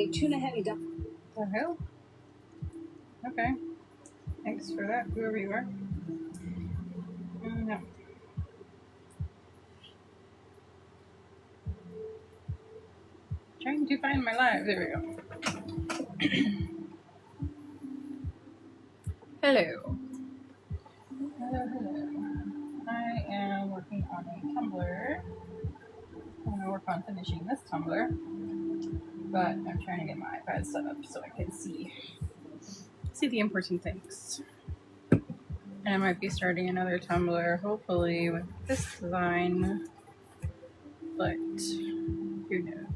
a tuna heavy duck. The hell? Okay. Thanks for that, whoever you are. No. Trying to find my live. There we go. Hello. Hello. I am working on a tumbler. I'm going to work on finishing this tumbler. But I'm trying to get my iPad set up so I can see the important things. And I might be starting another tumbler, hopefully with this design. But who knows?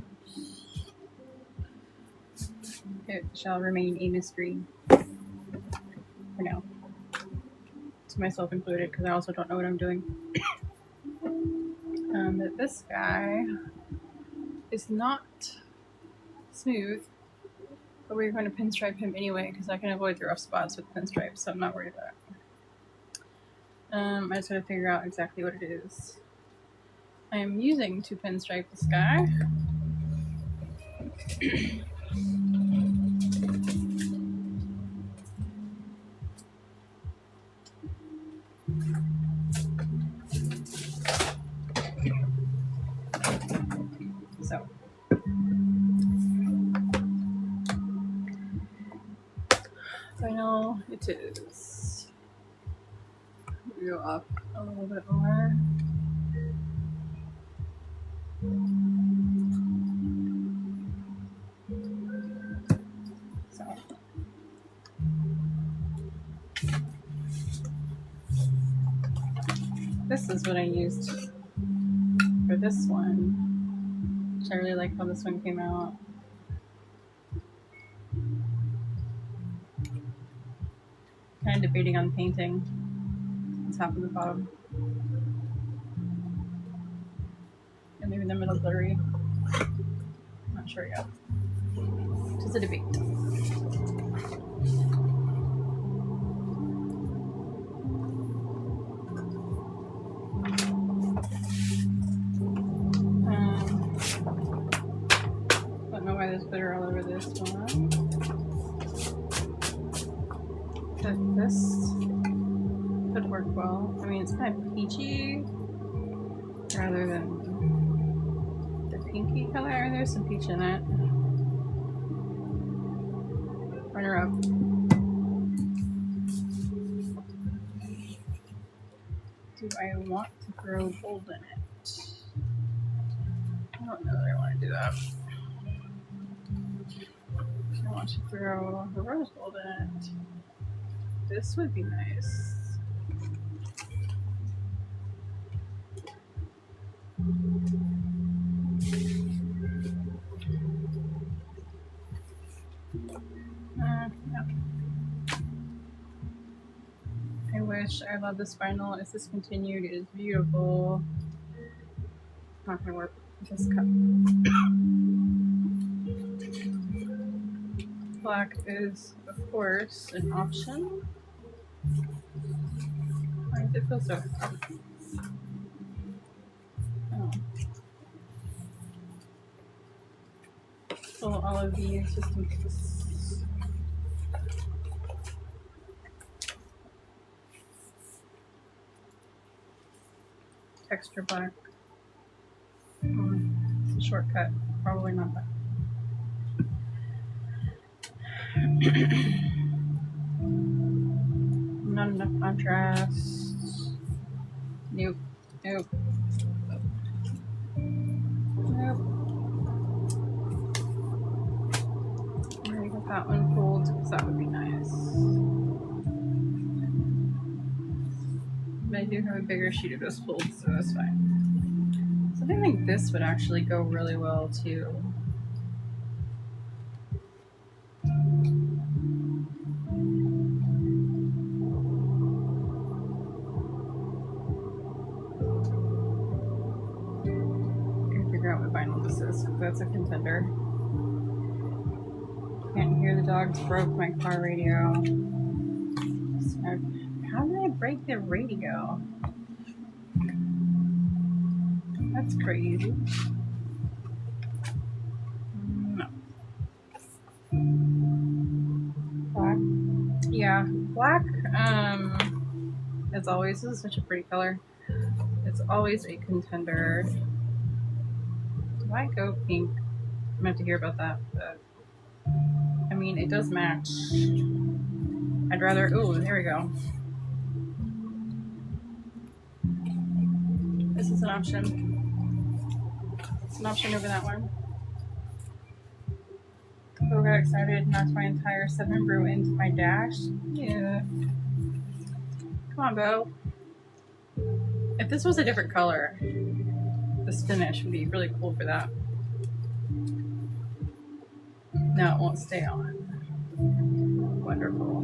It shall remain a mystery for now. To myself included, because I also don't know what I'm doing. But this guy is not smooth, but we're going to pinstripe him anyway, because I can avoid the rough spots with pinstripes, so I'm not worried about it. I just gotta figure out exactly what it is I am using to pinstripe this guy. So final it is. We go up a little bit more. So this is what I used for this one, which I really like how this one came out. Kind of debating on painting the top and the bottom, and maybe the middle glittery. Not sure yet. Just a debate. Don't know why there's glitter all over this one. But this could work well. I mean, it's kind of peachy rather than the pinky color. There's some peach in it. Runner up. Do I want to throw gold in it? I don't know that I want to do that. I want to throw the rose gold in it. This would be nice. No. I wish. I love this vinyl. It's discontinued. It is beautiful. Not gonna work with this cup. Black is, of course, an option. Why does it feel so hard? Oh. Pull all of these just in case. Extra black. It's a shortcut. Probably not that. Not enough contrast. Nope. Nope. Nope. I'm gonna get that one pulled because that would be nice. But I do have a bigger sheet of this pulled, so that's fine. So I think this would actually go really well too. That's a contender. Can't hear the dogs. Broke my car radio. So how did I break the radio? That's crazy. No. Yeah, black, as always, this is such a pretty color. It's always a contender. Do I go pink? I'm gonna have to hear about that, but I mean, it does match. I'd rather, ooh, there we go. This is an option. It's an option over that one. Oh, got excited, knocked my entire 7 brew into my dash. Yeah. Come on, Bo. If this was a different color, this finish would be really cool for that. No, it won't stay on. Wonderful.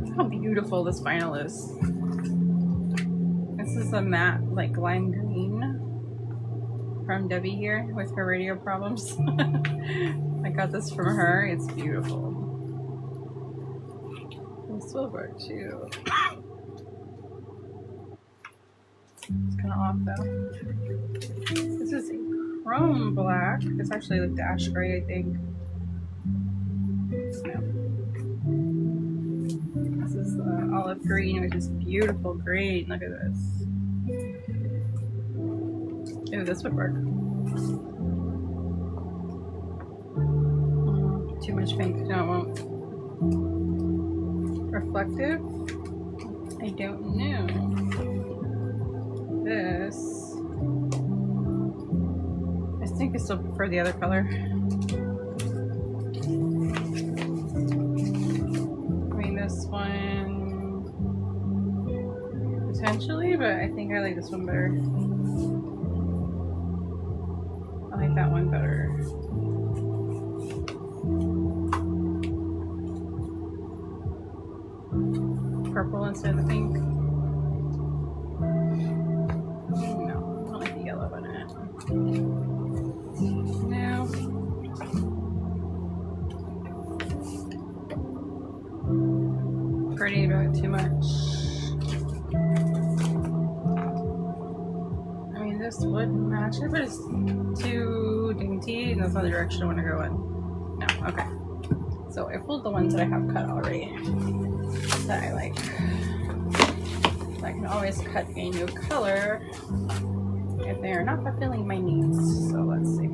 Look how beautiful this vinyl is. This is a matte, like lime green from Debbie here with her radio problems. I got this from her. It's beautiful. And silver too. It's kind of off though. This is a chrome black. It's actually like dash gray, I think. Yeah. This is olive green, which is beautiful green. Look at this. Ooh, this would work. Too much pink. No, it won't. Reflective? I don't know. This. I think I still prefer the other color. I mean, this one potentially, but I think I like this one better. I like that one better. Purple instead of pink. No, I don't like the yellow in it. No. Pretty, but too much. I mean, this would match it, but it's too dainty, and that's not the direction I want to go in. No, okay. So I pulled the ones that I have cut already that I like. I can always cut a new color if they are not fulfilling my needs. So let's see.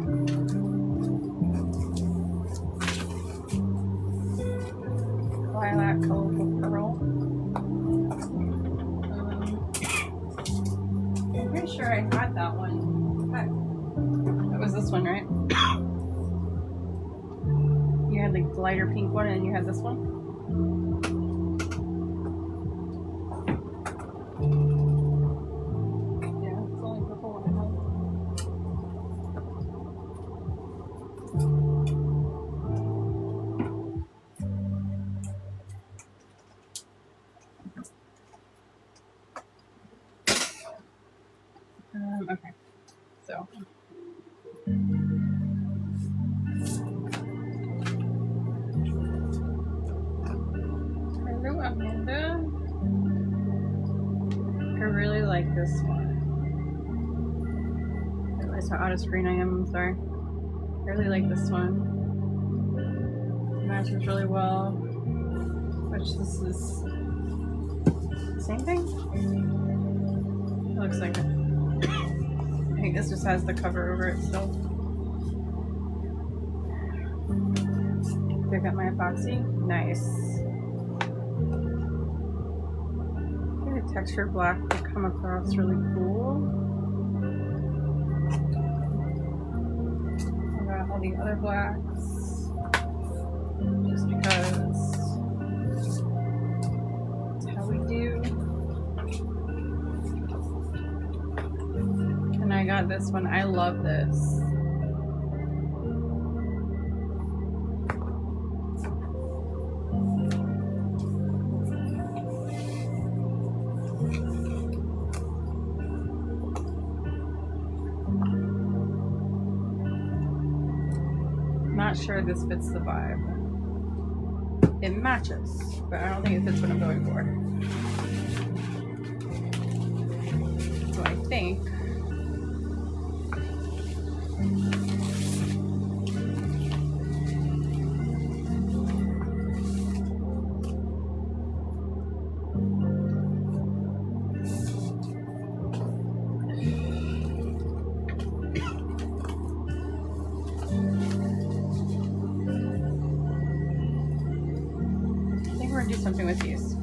Lilac, colorful pearl. I'm pretty sure I had that one. Okay. That was this one, right? You had like the lighter pink one and you had this one? Yeah, it's the only purple one I have. Okay, so. Hello, Amanda. I really like this one. I realize how out of screen I am, I'm sorry. I really like this one. It matches really well. Which this is the same thing? It looks like it. I think this just has the cover over it still. Pick up my epoxy. Nice. I think the texture black would come across really cool. I got all the other blacks. Just because that's how we do. And I got this one. I love this. Not sure this fits the vibe. It matches, but I don't think it fits what I'm going for. So I think do something with these.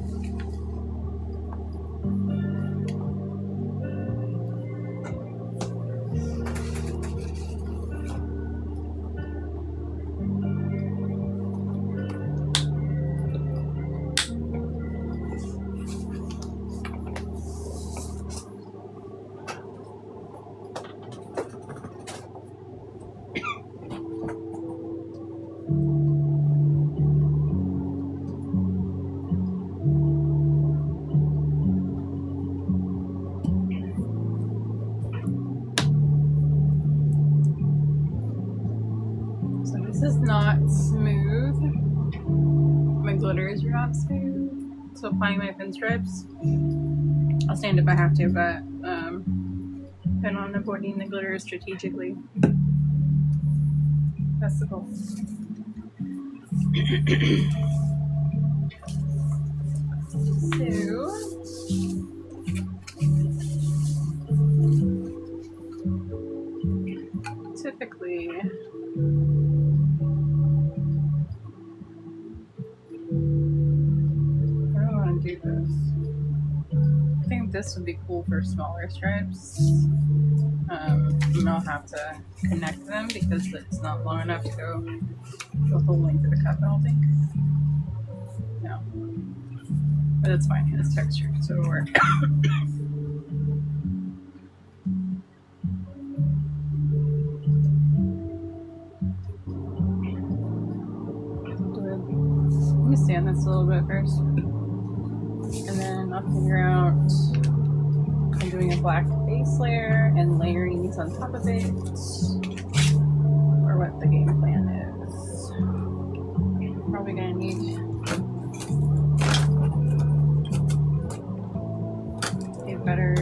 This is not smooth. My glitters are not smooth. So applying my pinstripes, I'll stand if I have to, but plan on avoiding the glitter strategically. That's the goal. So typically do this. I think this would be cool for smaller stripes. And I'll have to connect them because it's not long enough to go the whole length of the cup, I don't think. No. But that's fine, it's texture, so it'll work. Let me sand this a little bit first. And then I'll figure out I'm doing a black base layer and layering these on top of it, or what the game plan is. Probably gonna need a better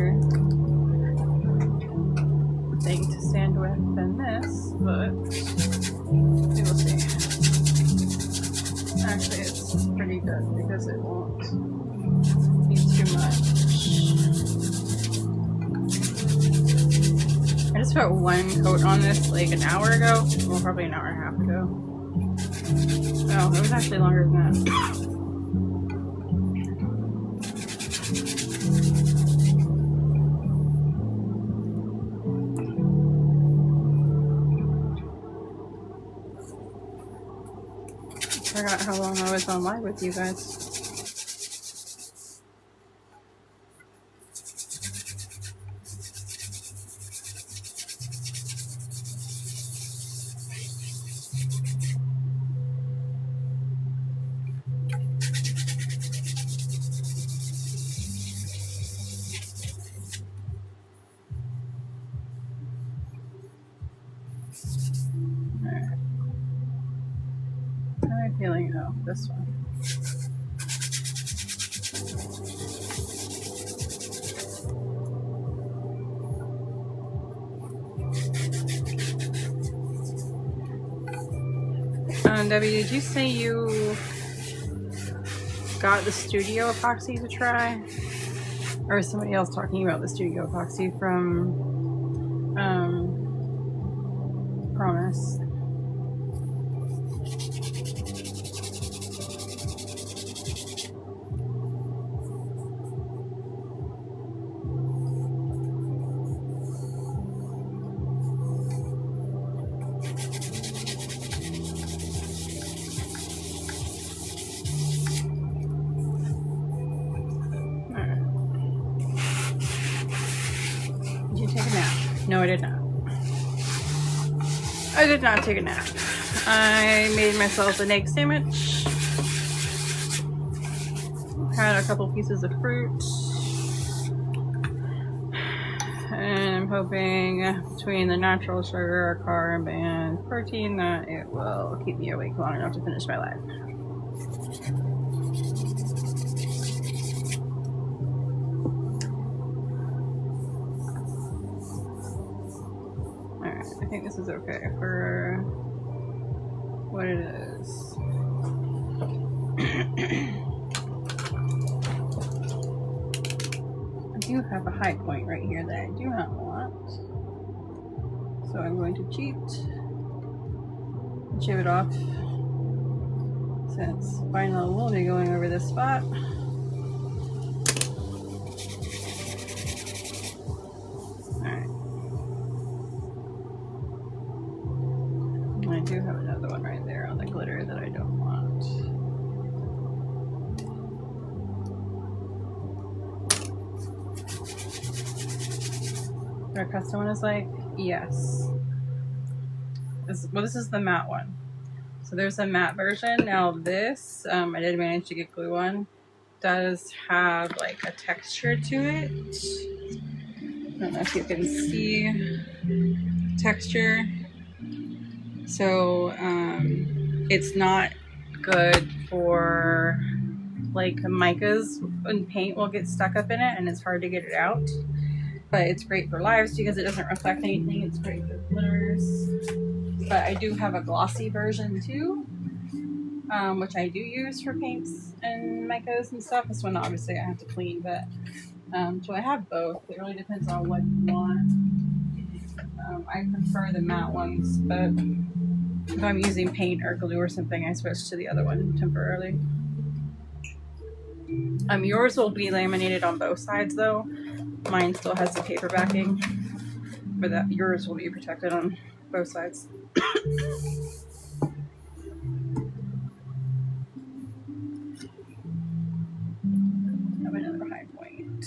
thing to sand with than this, but we will see. Actually, it's pretty good because it won't be too much. I just put one coat on this like an hour ago. Well, probably an hour and a half ago. Oh, it was actually longer than that. I forgot how long I was on live with you guys. Feeling this one. Debbie, did you say you got the studio epoxy to try? Or is somebody else talking about the studio epoxy from Promise? No, I did not. I did not take a nap. I made myself an egg sandwich. Had a couple pieces of fruit. And I'm hoping between the natural sugar, carb, and protein that it will keep me awake long enough to finish my life. I think this is okay for what it is. I do have a high point right here that I do not want. So I'm going to cheat and shave it off since vinyl will be going over this spot. Alright. I do have another one right there on the glitter that I don't want. Our custom one is like, yes. This is the matte one. So there's a matte version. Now this, I did manage to get glue on, does have like a texture to it. I don't know if you can see texture. So it's not good for like micas, and paint will get stuck up in it and it's hard to get it out. But it's great for lives because it doesn't reflect anything. It's great for glitters. But I do have a glossy version too, which I do use for paints and micas and stuff. This one obviously I have to clean, but so I have both. It really depends on what you want. I prefer the matte ones, but if I'm using paint or glue or something, I switch to the other one temporarily. Yours will be laminated on both sides though. Mine still has the paper backing, but that yours will be protected on both sides. Have another high point.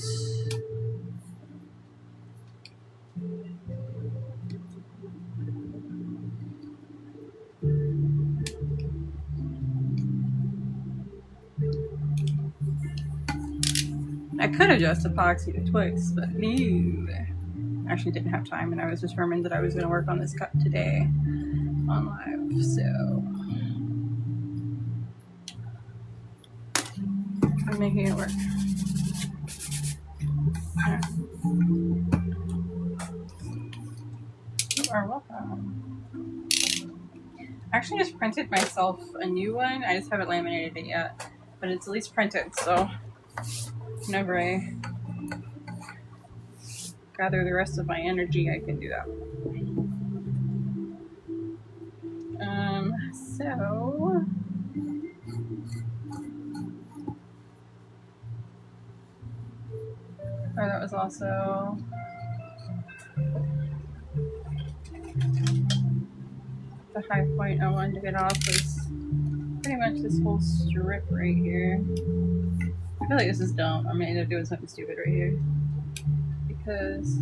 I could have just epoxied it twice, but no. I actually didn't have time, and I was determined that I was going to work on this cut today on live, so I'm making it work. You are welcome. I actually just printed myself a new one. I just haven't laminated it yet, but it's at least printed, so whenever I gather the rest of my energy, I can do that. So that was also the high point I wanted to get off was pretty much this whole strip right here. I feel like this is dumb. I'm gonna end up doing something stupid right here because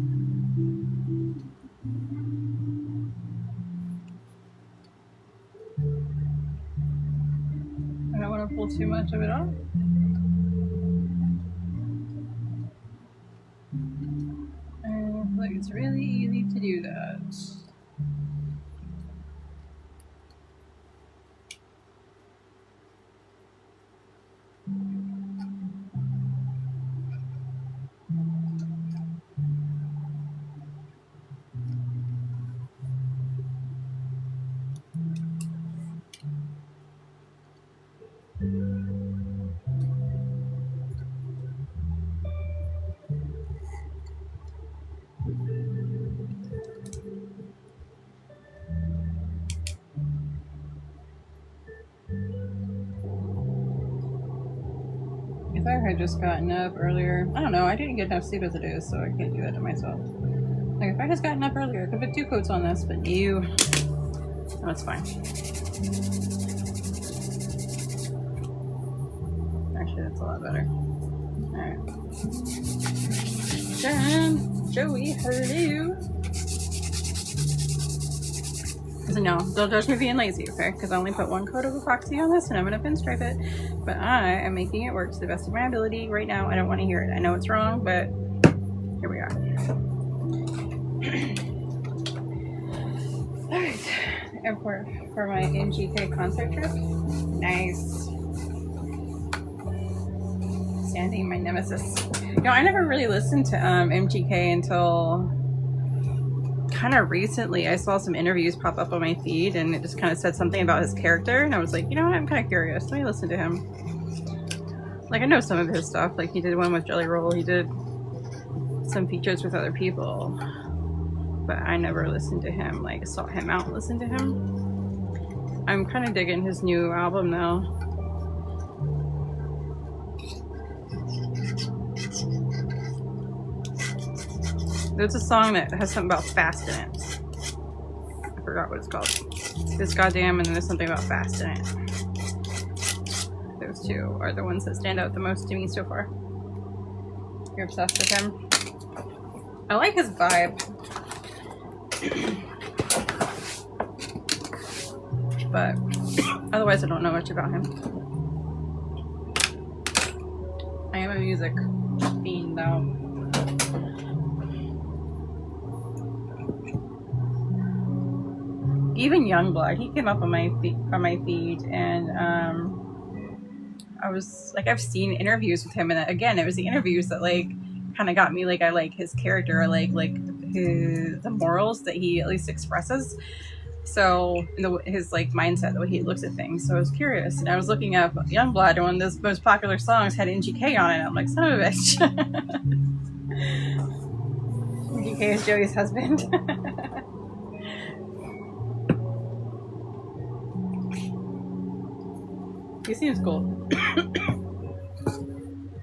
I don't want to pull too much of it off. And I feel like it's really easy to do that. If I had just gotten up earlier, I don't know, I didn't get enough sleep as it is, so I can't do that to myself. Like, if I just gotten up earlier, I could put 2 coats on this, but no, it's fine. Actually, that's a lot better. Alright. Jen, Joey, hello. So no, don't judge me being lazy, okay? Because I only put 1 coat of epoxy on this and I'm going to pinstripe it. But I am making it work to the best of my ability right now. I don't want to hear it. I know it's wrong, but here we are. Alright, airport for my MGK concert trip. Nice. Sandy, my nemesis. You know, I never really listened to MGK until kind of recently. I saw some interviews pop up on my feed and it just kind of said something about his character and I was like, you know what, I'm kind of curious. Let me listen to him. Like, I know some of his stuff. Like, he did one with Jelly Roll. He did some features with other people. But I never listened to him. Like, sought him out and listened to him. I'm kind of digging his new album though. There's a song that has something about fast in it. I forgot what it's called. This Goddamn, and then there's something about fast in it. Those two are the ones that stand out the most to me so far. You're obsessed with him? I like his vibe. But otherwise I don't know much about him. I am a music fiend though. Even Youngblood, he came up on my feed, and I was like, I've seen interviews with him, and again, it was the interviews that like kind of got me like, I like his character, or like the morals that he at least expresses. So his like mindset, the way he looks at things. So I was curious, and I was looking up Youngblood, and one of his most popular songs had NGK on it. I'm like, son of a bitch. NGK is Joey's husband. He seems cool.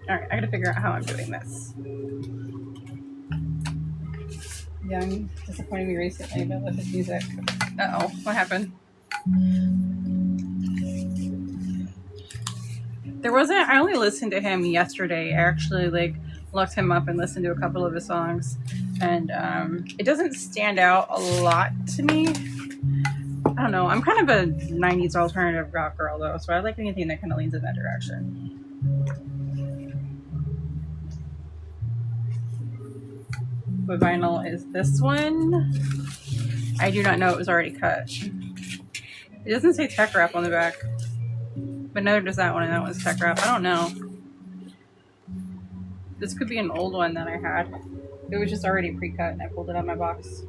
Alright, I gotta figure out how I'm doing this. Young disappointed me recently, but with his music. Uh-oh, what happened? I only listened to him yesterday. I actually like looked him up and listened to a couple of his songs. And it doesn't stand out a lot to me. I don't know. I'm kind of a 90s alternative rock girl though, so I like anything that kind of leans in that direction. What vinyl is this one? I do not know it was already cut. It doesn't say tech wrap on the back, but neither does that one, and that one's tech wrap. I don't know. This could be an old one that I had. It was just already pre-cut and I pulled it out of my box.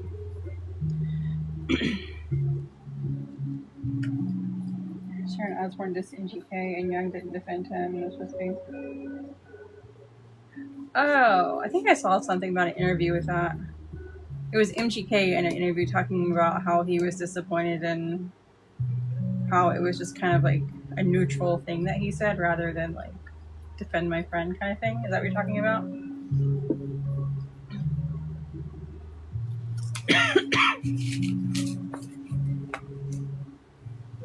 Sharon Osbourne dissed NGK and Young didn't defend him. It was supposed to be. Oh, I think I saw something about an interview with that. It was MGK in an interview talking about how he was disappointed and how it was just kind of like a neutral thing that he said rather than like defend my friend kind of thing. Is that what you're talking about?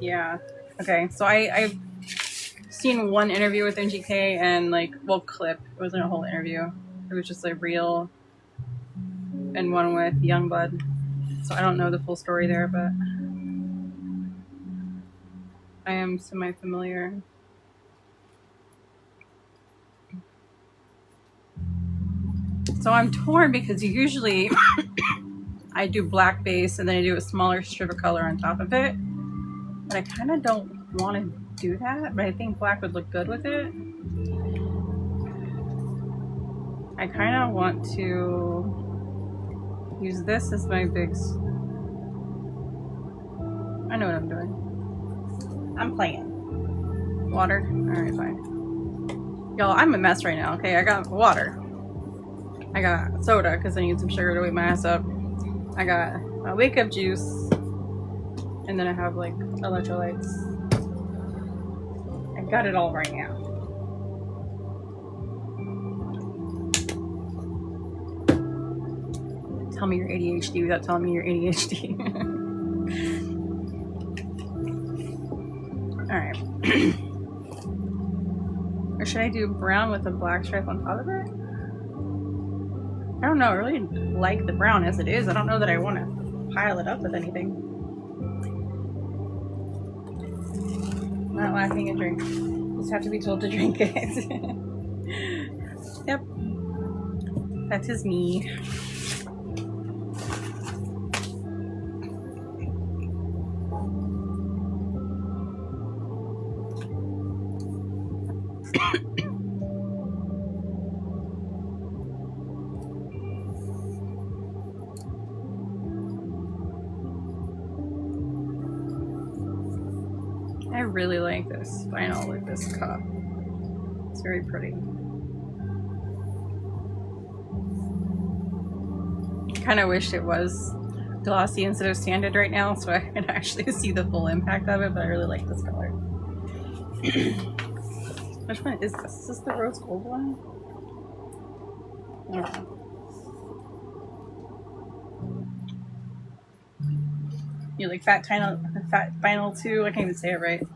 Yeah. Okay. So I've seen one interview with MGK and like, well, clip. It wasn't a whole interview. It was just like real, and one with Youngblood. So I don't know the full story there, but I am semi-familiar. So I'm torn because usually I do black base and then I do a smaller strip of color on top of it. But I kind of don't want to do that, but I think black would look good with it. I kind of want to use this as my bigs. I know what I'm doing. I'm playing. Water? Alright, fine. Y'all, I'm a mess right now, okay? I got water. I got soda because I need some sugar to wake my ass up. I got my wake up juice. And then I have like electrolytes. I got it all right now. Tell me you're ADHD without telling me you're ADHD. Alright. Or should I do brown with a black stripe on top of it? I don't know. I really like the brown as it is. I don't know that I want to pile it up with anything. Not lacking a drink. Just have to be told to drink it. Yep. That is me. I really like this vinyl with this cup. It's very pretty. Kind of wished it was glossy instead of sanded right now so I can actually see the full impact of it, but I really like this color. Which one is this? Is this the rose gold one? I don't know. You like fat vinyl too? I can't even say it right.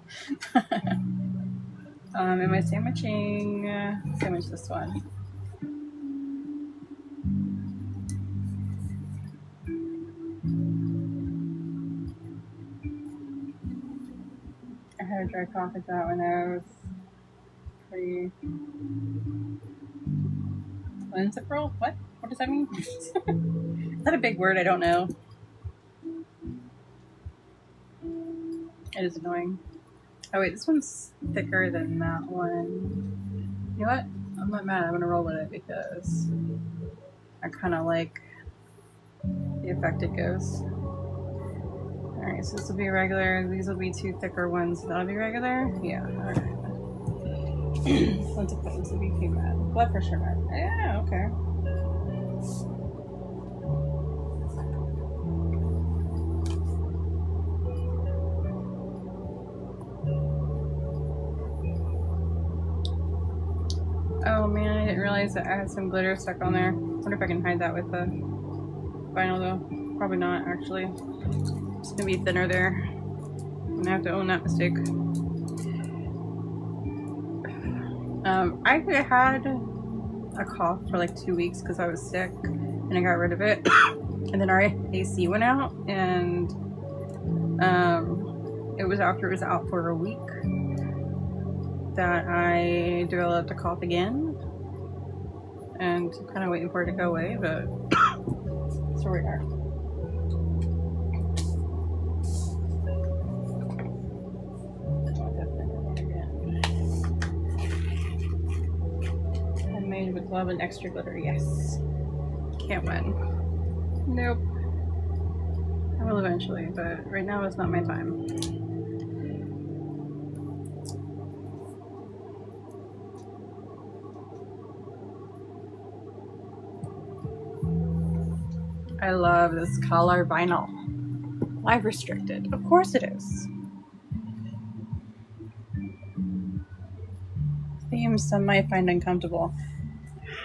Am I sandwiching? Sandwich this one. I had a dry cough with that one. I was pretty. Whimsical? What? What does that mean? Is that a big word? I don't know. It is annoying. Oh wait, this one's thicker than that one. You know what? I'm not mad. I'm gonna roll with it because I kind of like the effect it gives. Alright, so this will be regular. These will be two thicker ones. That'll be regular? Yeah, alright. Once it puts, it'll be too bad. Blood pressure med. Yeah, okay. Oh man, I didn't realize that I had some glitter stuck on there. I wonder if I can hide that with the vinyl though. Probably not, actually. It's gonna be thinner there. I'm gonna have to own that mistake. I had a cough for like 2 weeks because I was sick and I got rid of it. And then our AC went out, and it was after it was out for a week that I developed a cough again, and I'm kind of waiting for it to go away, but so we are. Made with love and extra glitter, yes. Can't win. Nope. I will eventually, but right now is not my time. I love this color vinyl. Live restricted. Of course it is. Themes some might find uncomfortable.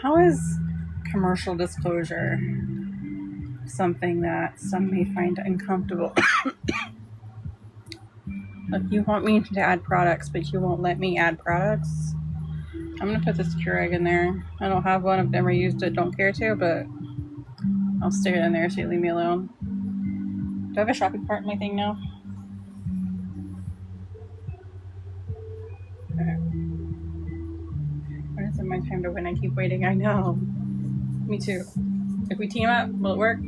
How is commercial disclosure something that some may find uncomfortable? Like, you want me to add products, but you won't let me add products? I'm gonna put this Keurig in there. I don't have one. I've never used it. Don't care to, but I'll stick it in there so you leave me alone. Do I have a shopping cart in my thing now? Okay. When is it my time to win? I keep waiting. I know. Me too. If we team up, will it work?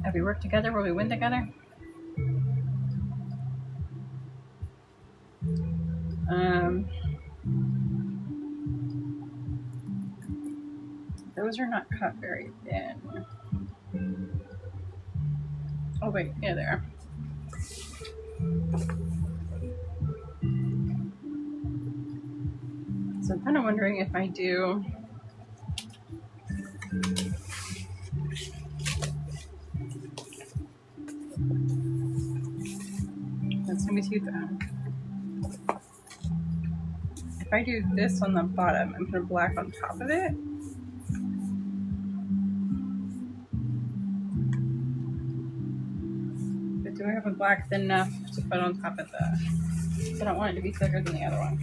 If we work together, will we win together? Those are not cut very thin. Oh wait, yeah, they are. So I'm kind of wondering if I do that's gonna be too thin. If I do this on the bottom and put black on top of it, but do I have a black thin enough to put on top of that? I don't want it to be thicker than the other one.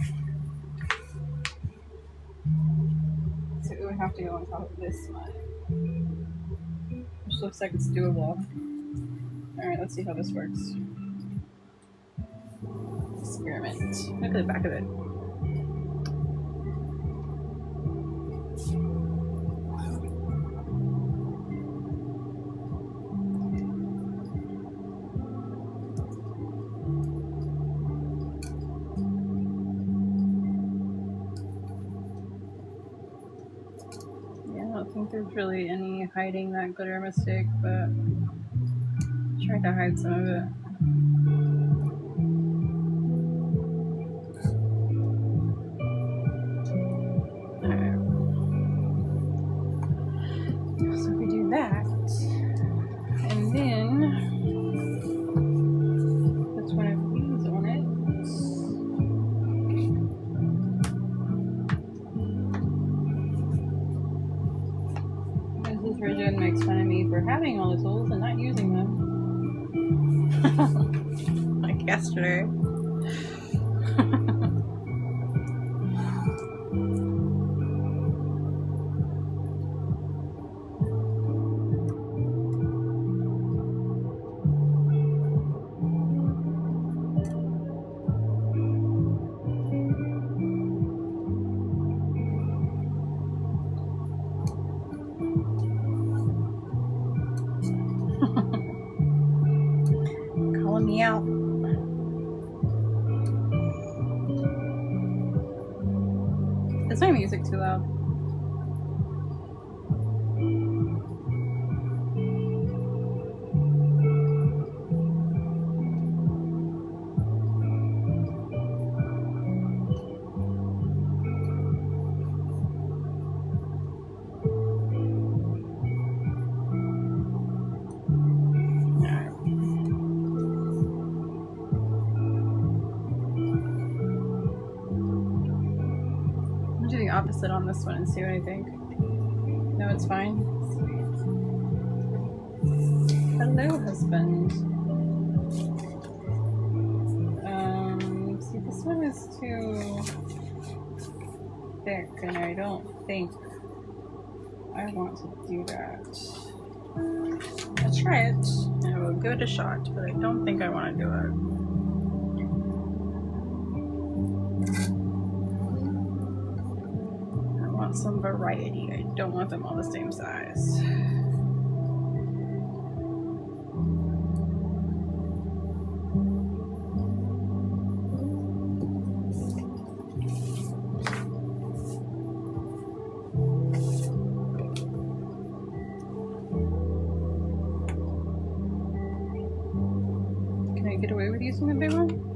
So it would have to go on top of this one, which looks like it's doable. Alright, let's see how this works. Experiment. Look at the back of it. Yeah, I don't think there's really any hiding that glitter mistake, but I tried to hide some of it. So if we do that, and then put one of these on it. for having all the tools and not using them. Like yesterday. Calling me out. Is my music too loud? Opposite on this one and see what I think. No, it's fine. Hello, husband. See, this one is too thick, and I don't think I want to do that. I'll try it. I will give it a shot, but I don't think I want to do it. Some variety. I don't want them all the same size. Can I get away with using the big one?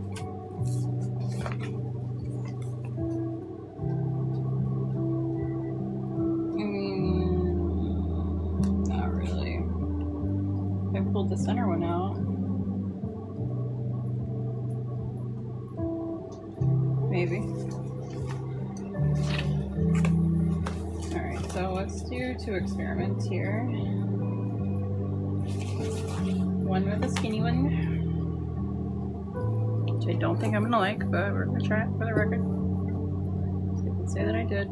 The center one out. Maybe. Alright, so let's do 2 experiments here. One with a skinny one, which I don't think I'm gonna like, but we're gonna try it for the record. So I can say that I did.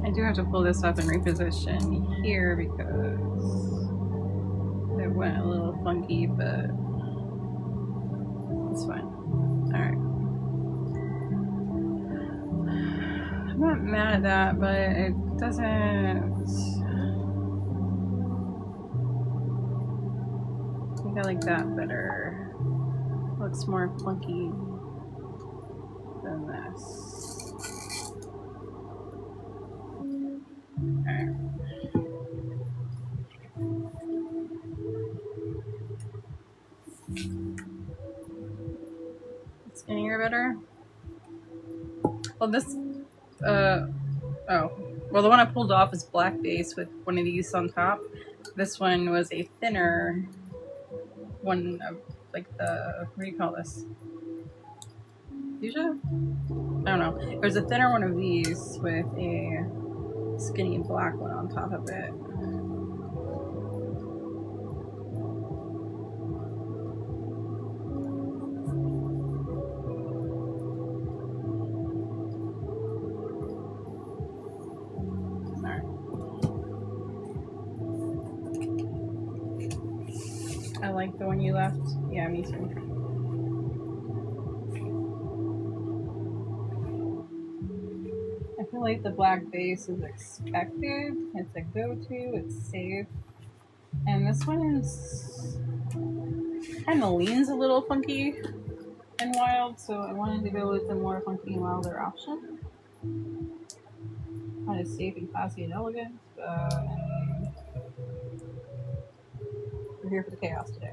I do have to pull this up and reposition here because it went a little funky, but it's fine. Alright. I'm not mad at that, but it doesn't... I think I like that better. Looks more funky than this. Skinnier better? Well, this, oh. Well, the one I pulled off is black base with one of these on top. This one was a thinner one of, like the, what do you call this? Fuchsia? I don't know. There's a thinner one of these with a skinny black one on top of it. I like the one you left. Yeah, me too. I feel like the black base is expected. It's a go-to. It's safe. And this one is... kind of leans a little funky and wild, so I wanted to go with the more funky and wilder option. Kind of safe and classy and elegant, but we're here for the chaos today.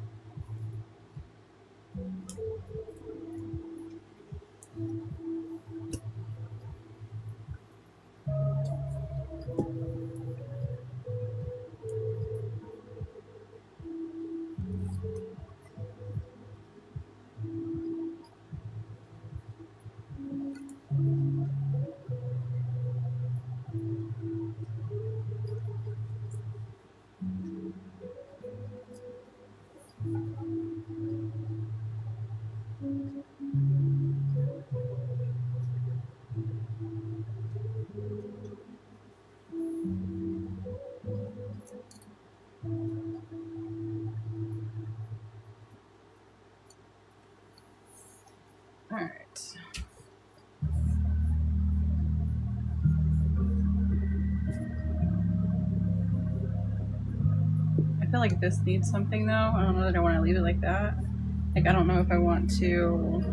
Alright. I feel like this needs something though. I don't know that I want to leave it like that. Like, I don't know if I want to.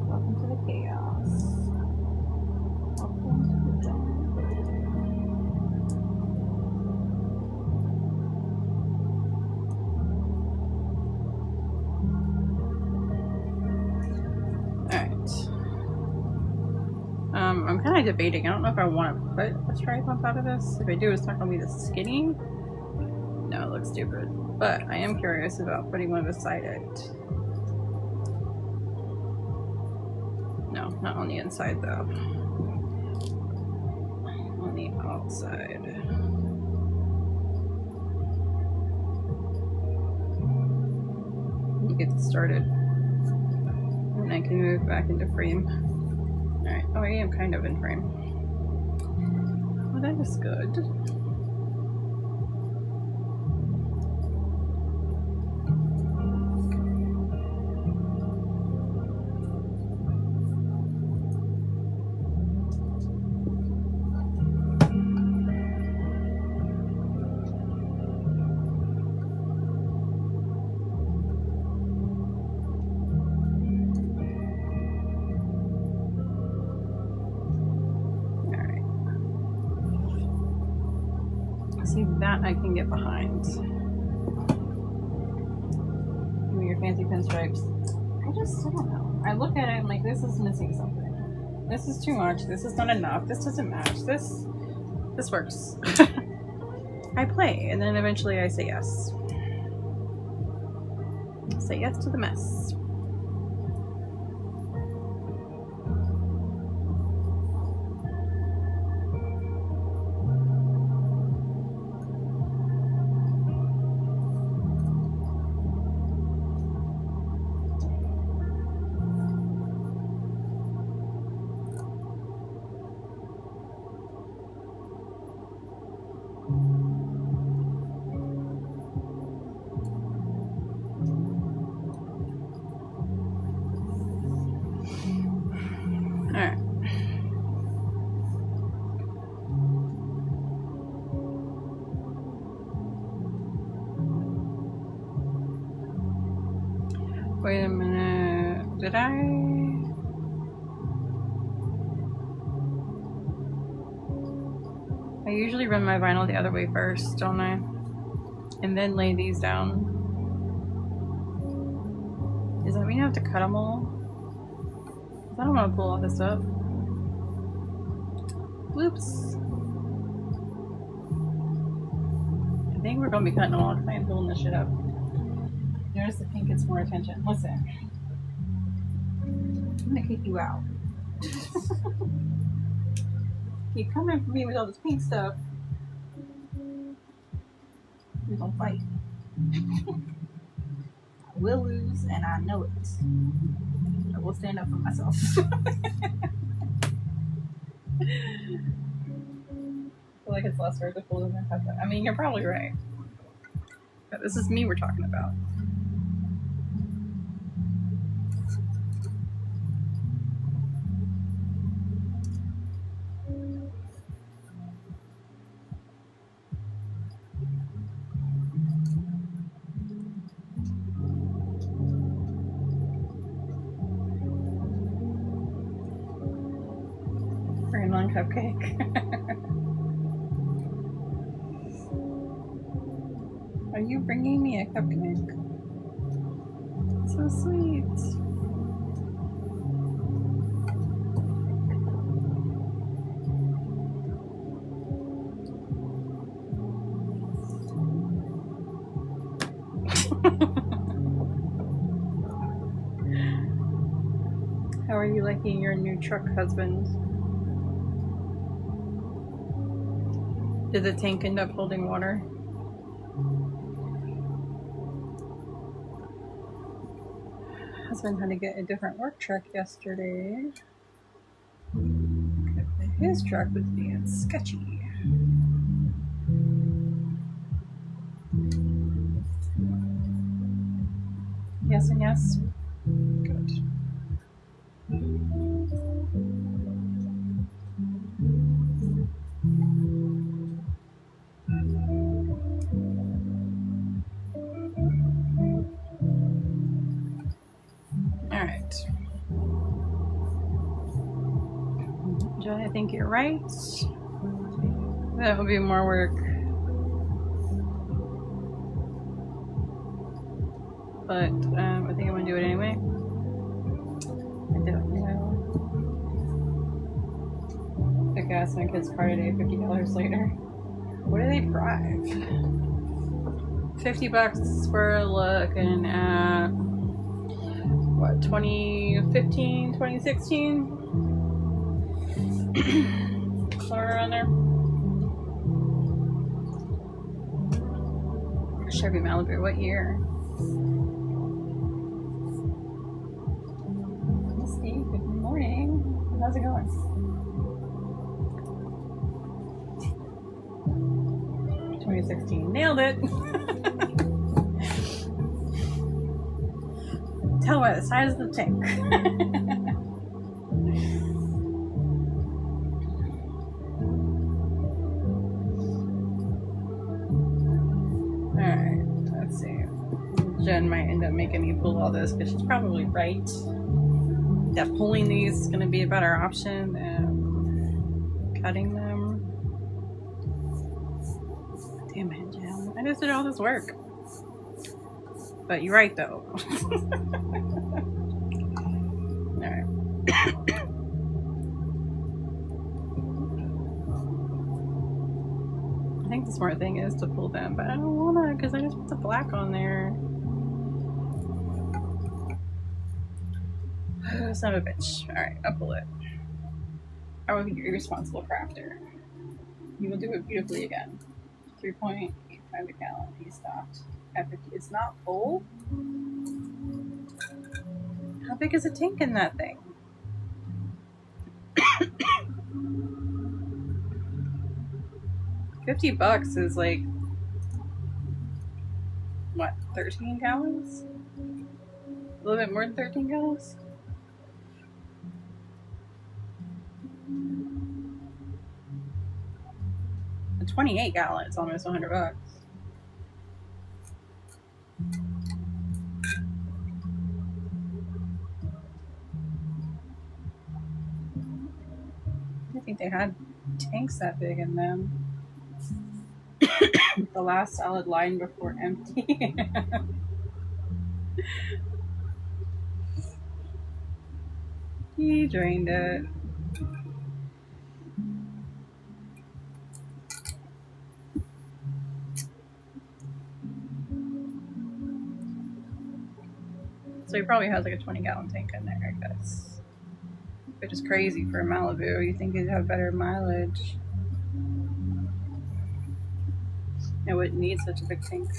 Welcome to the chaos. Welcome to the dawn. I'm kind of debating. I don't know if I want to put a stripe on top of this. If I do, it's not going to be this skinny. No, it looks stupid. But I am curious about putting one beside it. No, not on the inside though. On the outside. You get started. And I can move back into frame. Alright, oh, I am kind of in frame. Well, that is good. See, that I can get behind. Give me your fancy pinstripes. I don't know. I look at it and I'm like, this is missing something. This is too much. This is not enough. This doesn't match. This works. I play, and then eventually I say yes. Say yes to the mess. Alright. Wait a minute. Did I? I usually run my vinyl the other way first, don't I? And then lay these down. Does that mean I have to cut them all? I don't want to pull all this up. Whoops. I think we're going to be cutting them all because I am pulling this shit up. Notice the pink gets more attention. Listen. I'm going to kick you out. Keep coming for me with all this pink stuff. We're going to fight. I will lose, and I know it. I will stand up for myself. I feel like it's less vertical than I have that. I mean, you're probably right. But this is me we're talking about. watermelon cupcake. Are you bringing me a cupcake? So sweet. How are you liking your new truck, husband? Did the tank end up holding water? Husband had to get a different work truck yesterday. His truck was being sketchy. Yes and yes. Good. Alright. Joy, I think you're right. That would be more work. But I think I'm gonna do it anyway. I don't know. The gas in my kid's car today, $50 later. What do they drive? $50 for looking at what, 2015, 2016? Somewhere around there. Chevy Malibu, what year? Misty, good morning. How's it going? 2016. Nailed it. Tell by the size of the tank. Alright, let's see. Jen might end up making me pull all this, but she's probably right. That pulling these is going to be a better option than cutting them. Damn it, Jen. I just did all this work. But you're right, though. Alright. I think the smart thing is to pull them, but I don't want to because I just put the black on there. Oh, son of a bitch. Alright, I'll pull it. I will be your irresponsible crafter. You will do it beautifully again. 3.85 a gallon. He stopped at 50. It's not full? How big is a tank in that thing? $50 is like, what, 13 gallons? A little bit more than 13 gallons? A 28 gallons, almost $100. I think they had tanks that big in them. The last solid line before empty. He drained it. So he probably has like a 20-gallon tank in there, I guess. Which is crazy for a Malibu. You think he'd have better mileage. It wouldn't need such a big tank.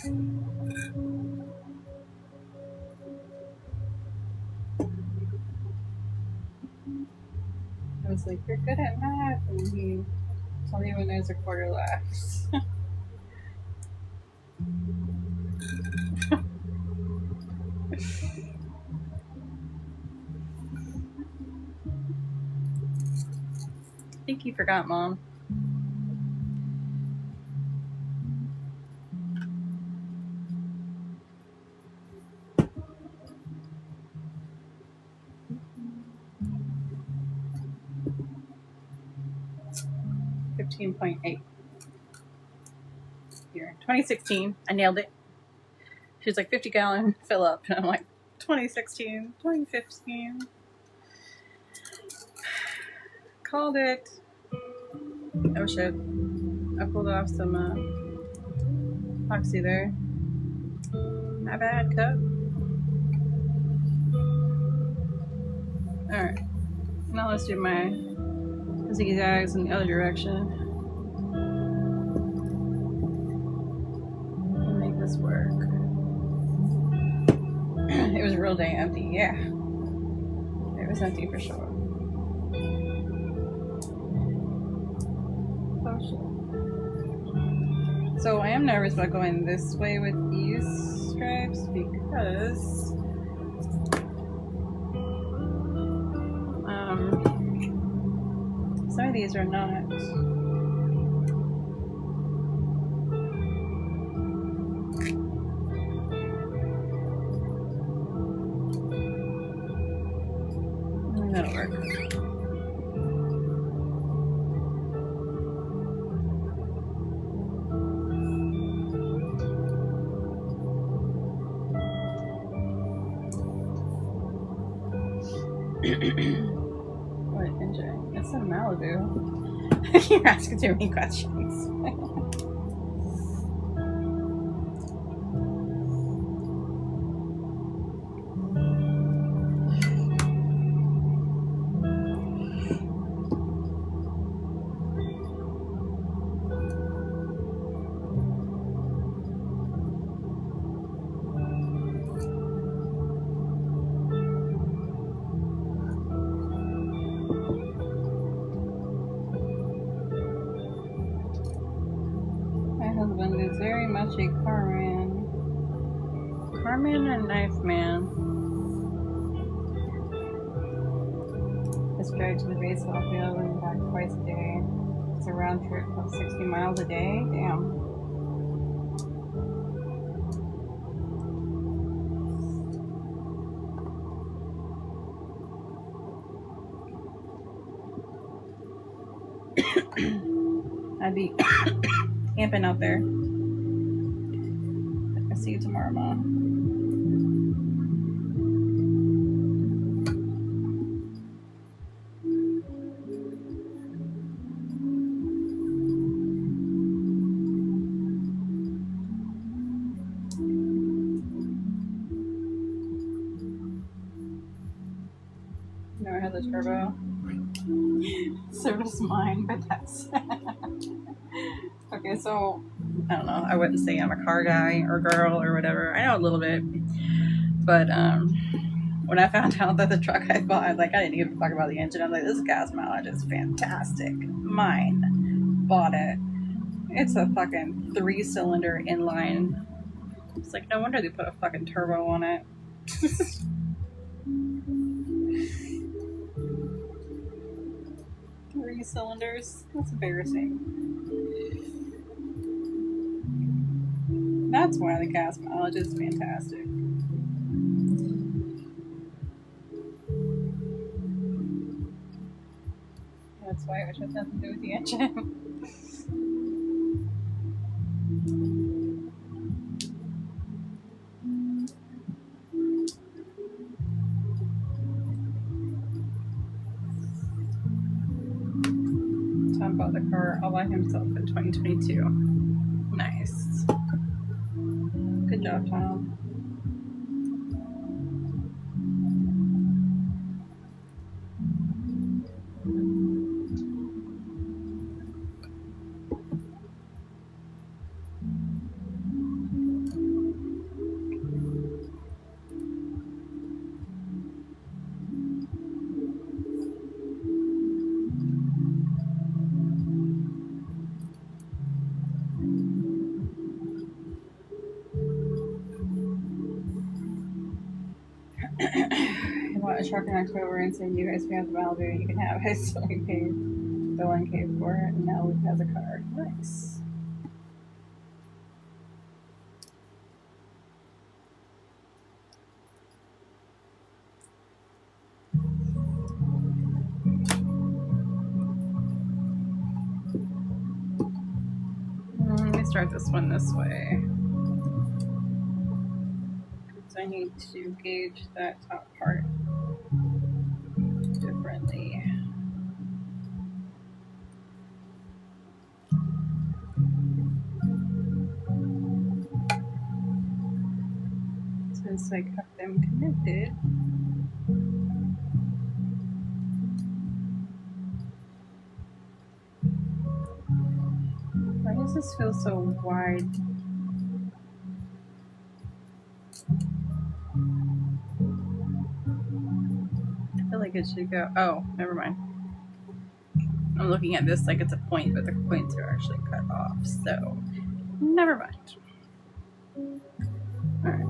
I was like, you're good at math, and he told me when there's a quarter left. I think you forgot, Mom. 15.8. Here, 2016. I nailed it. She's like 50-gallon fill up, and I'm like 2016, 2015. Called it. Oh shit! I pulled off some epoxy there. My bad, cup. All right. Now let's do my zigzags in the other direction. And make this work. It was real dang empty, yeah. It was empty for sure. Oh shit. So I am nervous about going this way with these stripes because some of these are not. That'll work. What engine? It's a Malibu. You're asking too many questions. Husband is very much a car man. Car man and knife man. Just drive to the baseball field and back twice a day. It's a round trip of 60 miles a day. Damn. I'd be camping out there. I'll see you tomorrow, Mom. Never had the turbo. Service mine, but that's okay. So I don't know. I wouldn't say I'm a car guy or girl or whatever. I know a little bit, but when I found out that the truck I bought, like I didn't even talk about the engine. I was like, this gas mileage is fantastic. Mine bought it. It's a fucking 3-cylinder inline. It's like no wonder they put a fucking turbo on it. 3 cylinders. That's embarrassing. That's why the gas mileage is fantastic. That's why it has nothing to do with the engine. Tom bought the car all by himself in 2022. Nice. Good job, Tom. I bought a truck in October and said, you guys can have the Malibu, you can have it. So we paid the 1K for it, and now Luke has a car. Nice. start this one this way. Because I need to gauge that top part differently. Since I got them connected. Why does this feel so wide? I feel like it should go, oh, never mind. I'm looking at this like it's a point, but the points are actually cut off, so never mind. All right.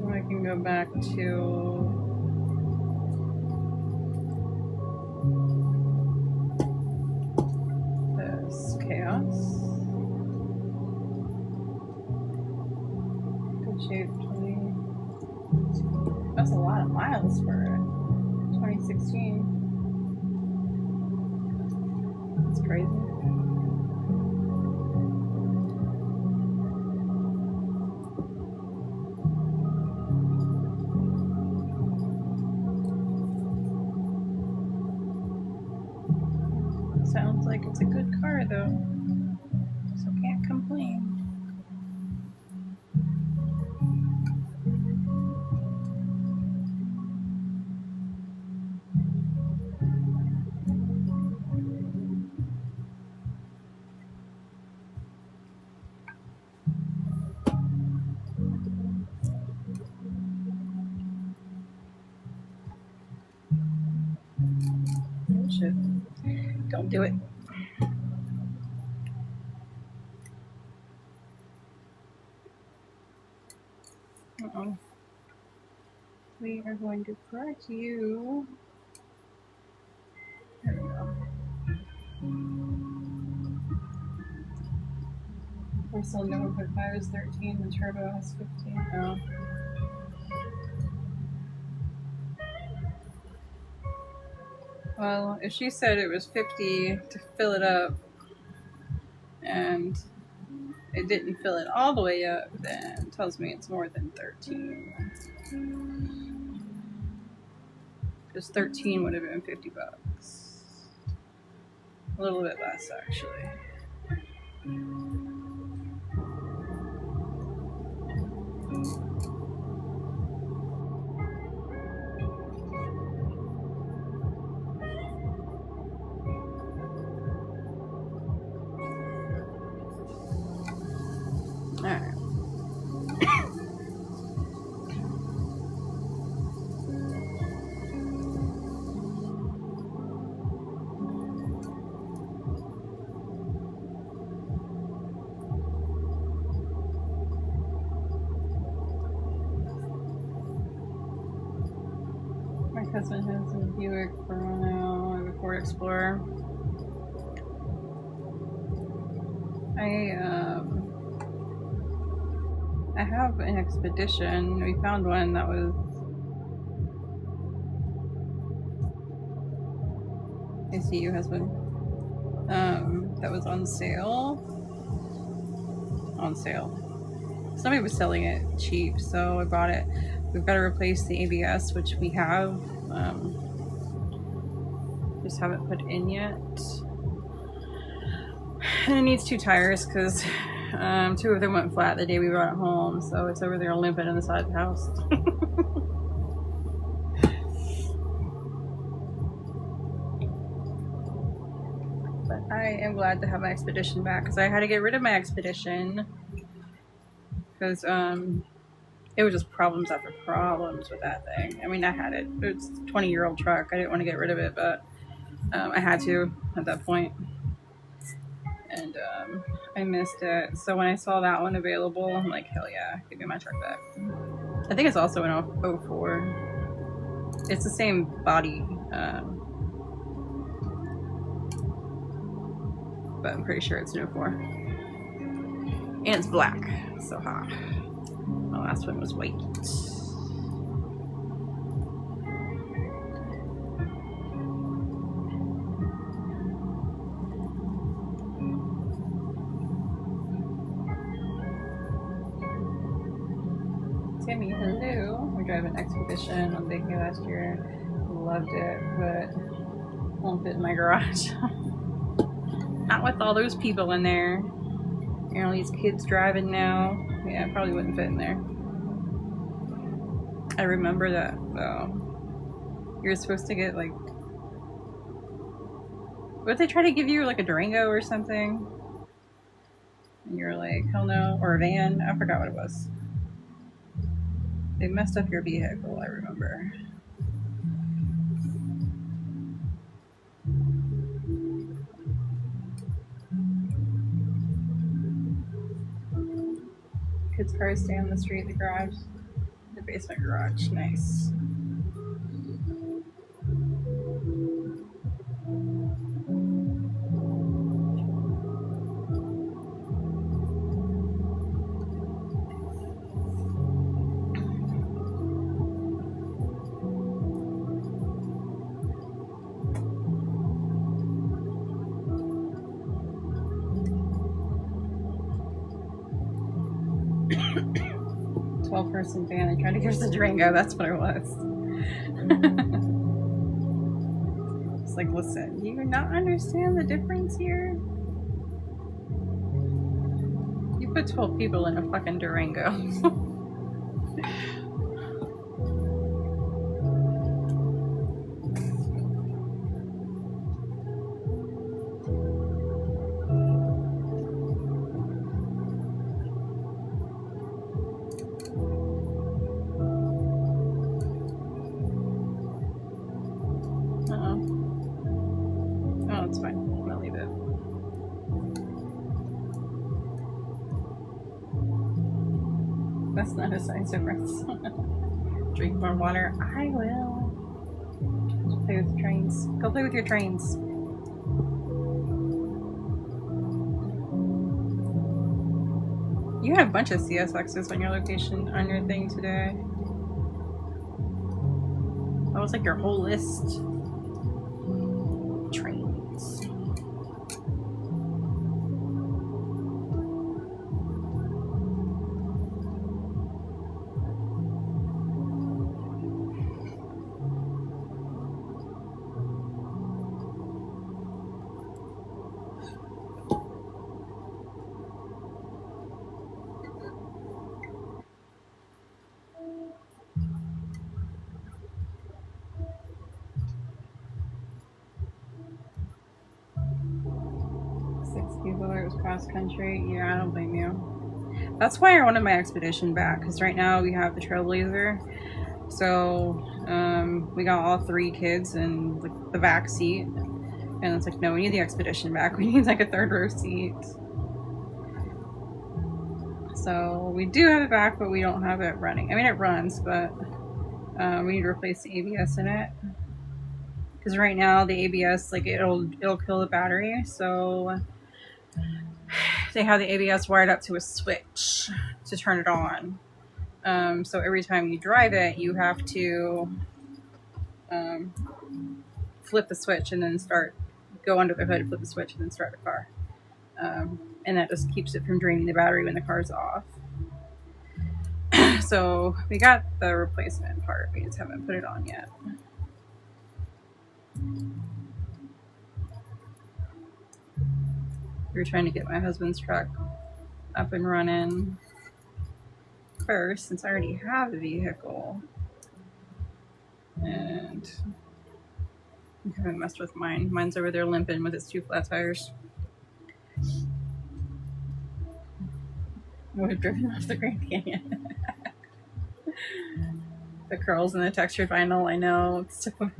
I can go back to this chaos. Good shape 20. That's a lot of miles for 2016. That's crazy. Sounds like it's a good car though, so can't complain. Oh shit. Don't do it. Uh-oh. We are going to correct you. There we go. We're still no 1.5 is 13, the turbo has 15. Oh. Well, if she said it was 50 to fill it up and it didn't fill it all the way up, then it tells me it's more than 13. Because 13 would have been $50. A little bit less, actually. Alright. My cousin has a Buick Verano and a Ford Explorer. I have an Expedition. We found one that was, I see you, husband. That was on sale. Somebody was selling it cheap, so I bought it. We've got to replace the ABS, which we have. Just haven't put in yet. And it needs 2 tires because 2 of them went flat the day we brought it home, so it's over there limping on the side of the house. But I am glad to have my Expedition back because I had to get rid of my Expedition because it was just problems after problems with that thing. I mean, I had it. It's a 20-year-old truck. I didn't want to get rid of it, but I had to at that point. And I missed it. So when I saw that one available, I'm like, hell yeah, give me my truck back. I think it's also an 04. It's the same body, but I'm pretty sure it's an 04. And it's black, so hot. My last one was white. Timmy, hello. We drove an Expedition on Big last year. Loved it, but won't fit in my garage. Not with all those people in there. You know, these kids driving now. Yeah, it probably wouldn't fit in there. I remember that you were supposed to get like, what they try to give you, like a Durango or something? And you're like, hell no, or a van. I forgot what it was. They messed up your vehicle, I remember. Kids' cars stay on the street, the garage, the basement garage. Nice. Person van and trying to give us a Durango. That's what it was. It's like, listen, do you not understand the difference here? You put 12 people in a fucking Durango. That's not a size difference. Drink more water. I will. Just play with the trains. Go play with your trains. You had a bunch of CSXs on your location, on your thing today. That was like your whole list. Trains. It was cross country. Yeah, I don't blame you. That's why I wanted my Expedition back, because right now we have the Trailblazer. So we got all 3 kids in like the back seat, and it's like, no, we need the Expedition back. We need like a 3rd row seat. So we do have it back, but we don't have it running. I mean, it runs, but we need to replace the ABS in it, because right now the ABS, like, it'll kill the battery. So they have the ABS wired up to a switch to turn it on. So every time you drive it, you have to flip the switch and then go under the hood, flip the switch, and then start the car. And that just keeps it from draining the battery when the car's off. So we got the replacement part. We just haven't put it on yet. We were trying to get my husband's truck up and running first, since I already have a vehicle. And I haven't messed with mine. Mine's over there limping with its 2 flat tires. I would have driven off the Grand Canyon. The curls and the textured vinyl, I know, it's so bad.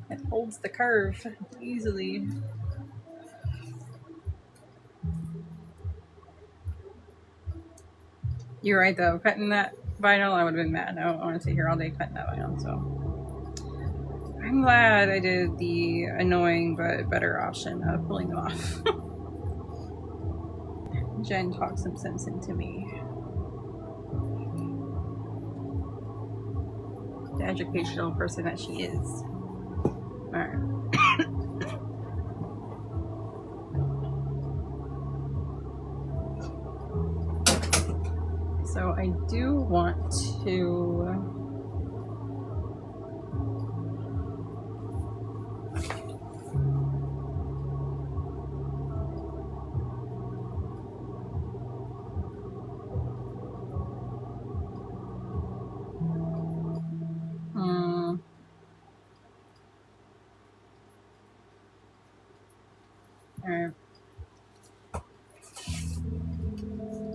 It holds the curve easily. You're right though, cutting that vinyl, I would have been mad. I don't want to sit here all day cutting that vinyl, so I'm glad I did the annoying but better option of pulling them off. Jen talked some sense into me. The educational person that she is. Alright. do want to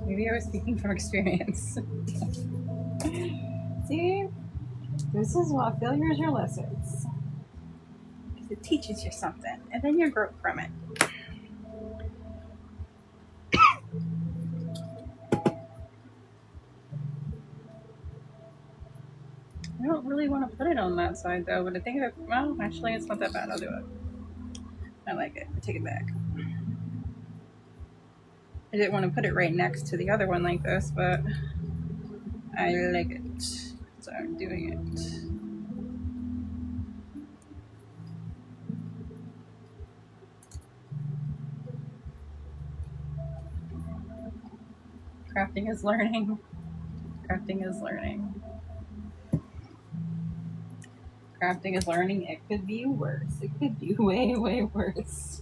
maybe I was speaking from experience. See, this is what failures are lessons. Because it teaches you something, and then you grow from it. I don't really want to put it on that side though, but I think well, actually it's not that bad. I'll do it. I like it. I take it back. I didn't want to put it right next to the other one like this, but I like it, so I'm doing it. Crafting is learning. Crafting is learning. Crafting is learning. It could be worse. It could be way, way worse.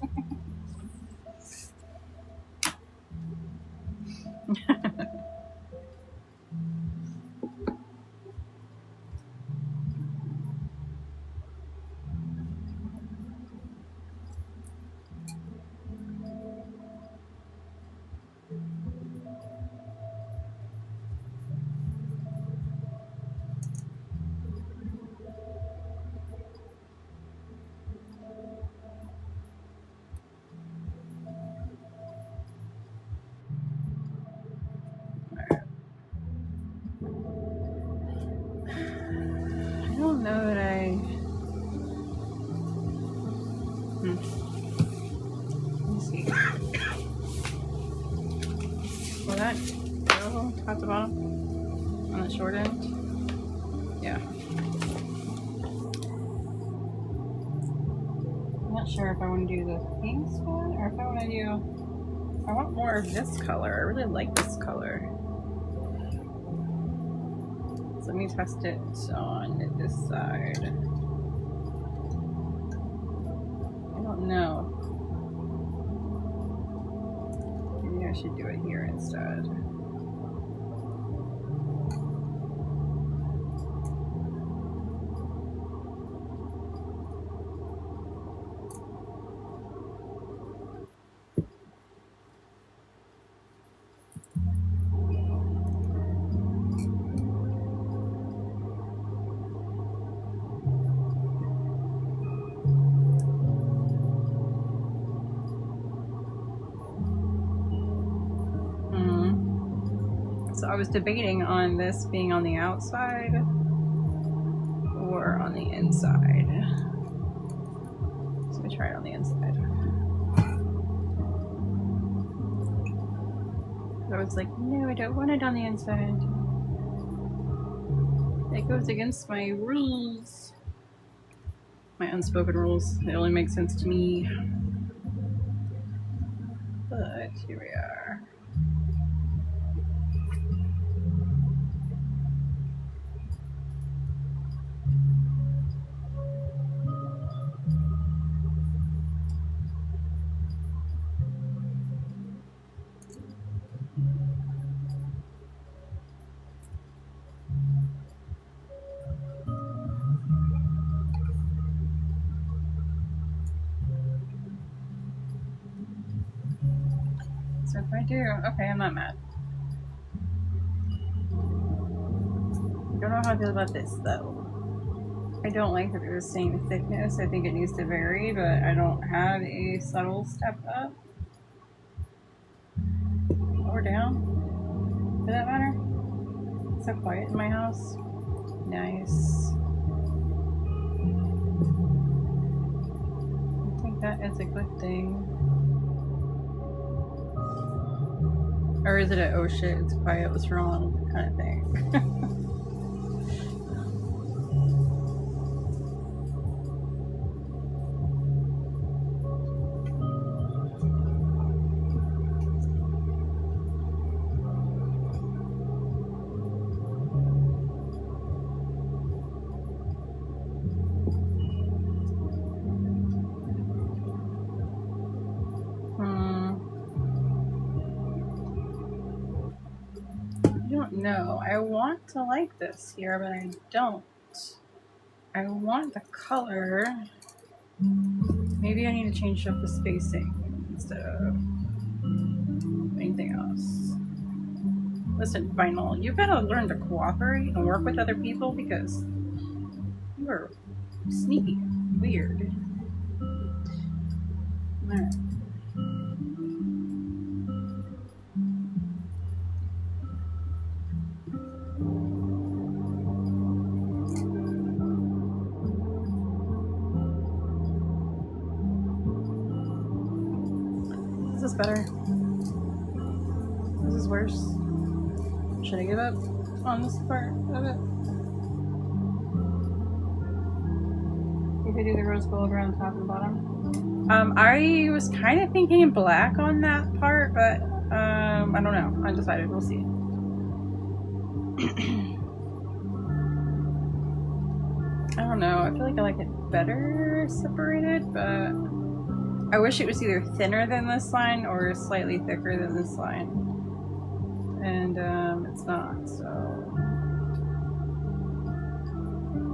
I don't know that I... Let me see. Will that go top to bottom on the short end? Yeah. I'm not sure if I want to do the pinks one or if I want to do... I want more of this color. I really like this color. So let me test it on this side. I don't know. Maybe I should do it here instead. So I was debating on this being on the outside or on the inside. So let me try it on the inside. I was like, no, I don't want it on the inside. It goes against my rules. My unspoken rules. It only makes sense to me. But here we are. So if I do, okay, I'm not mad. I don't know how I feel about this though. I don't like that they're the same thickness. I think it needs to vary, but I don't have a subtle step up or down for that matter. It's so quiet in my house. Nice. I think that is a good thing. Or is it a oh shit, it's quiet, what's wrong kind of thing? No, I want to like this here, but I don't. I want the color. Maybe I need to change up the spacing instead of anything else. Listen, Vinyl, you gotta learn to cooperate and work with other people because you are sneaky and weird. Alright. Is this better? This is worse. Should I give up on this part of it? You could do the rose gold around top and bottom. I was kind of thinking black on that part, but I don't know. Undecided. We'll see. I don't know. I feel like I like it better separated, but I wish it was either thinner than this line or slightly thicker than this line. And it's not, so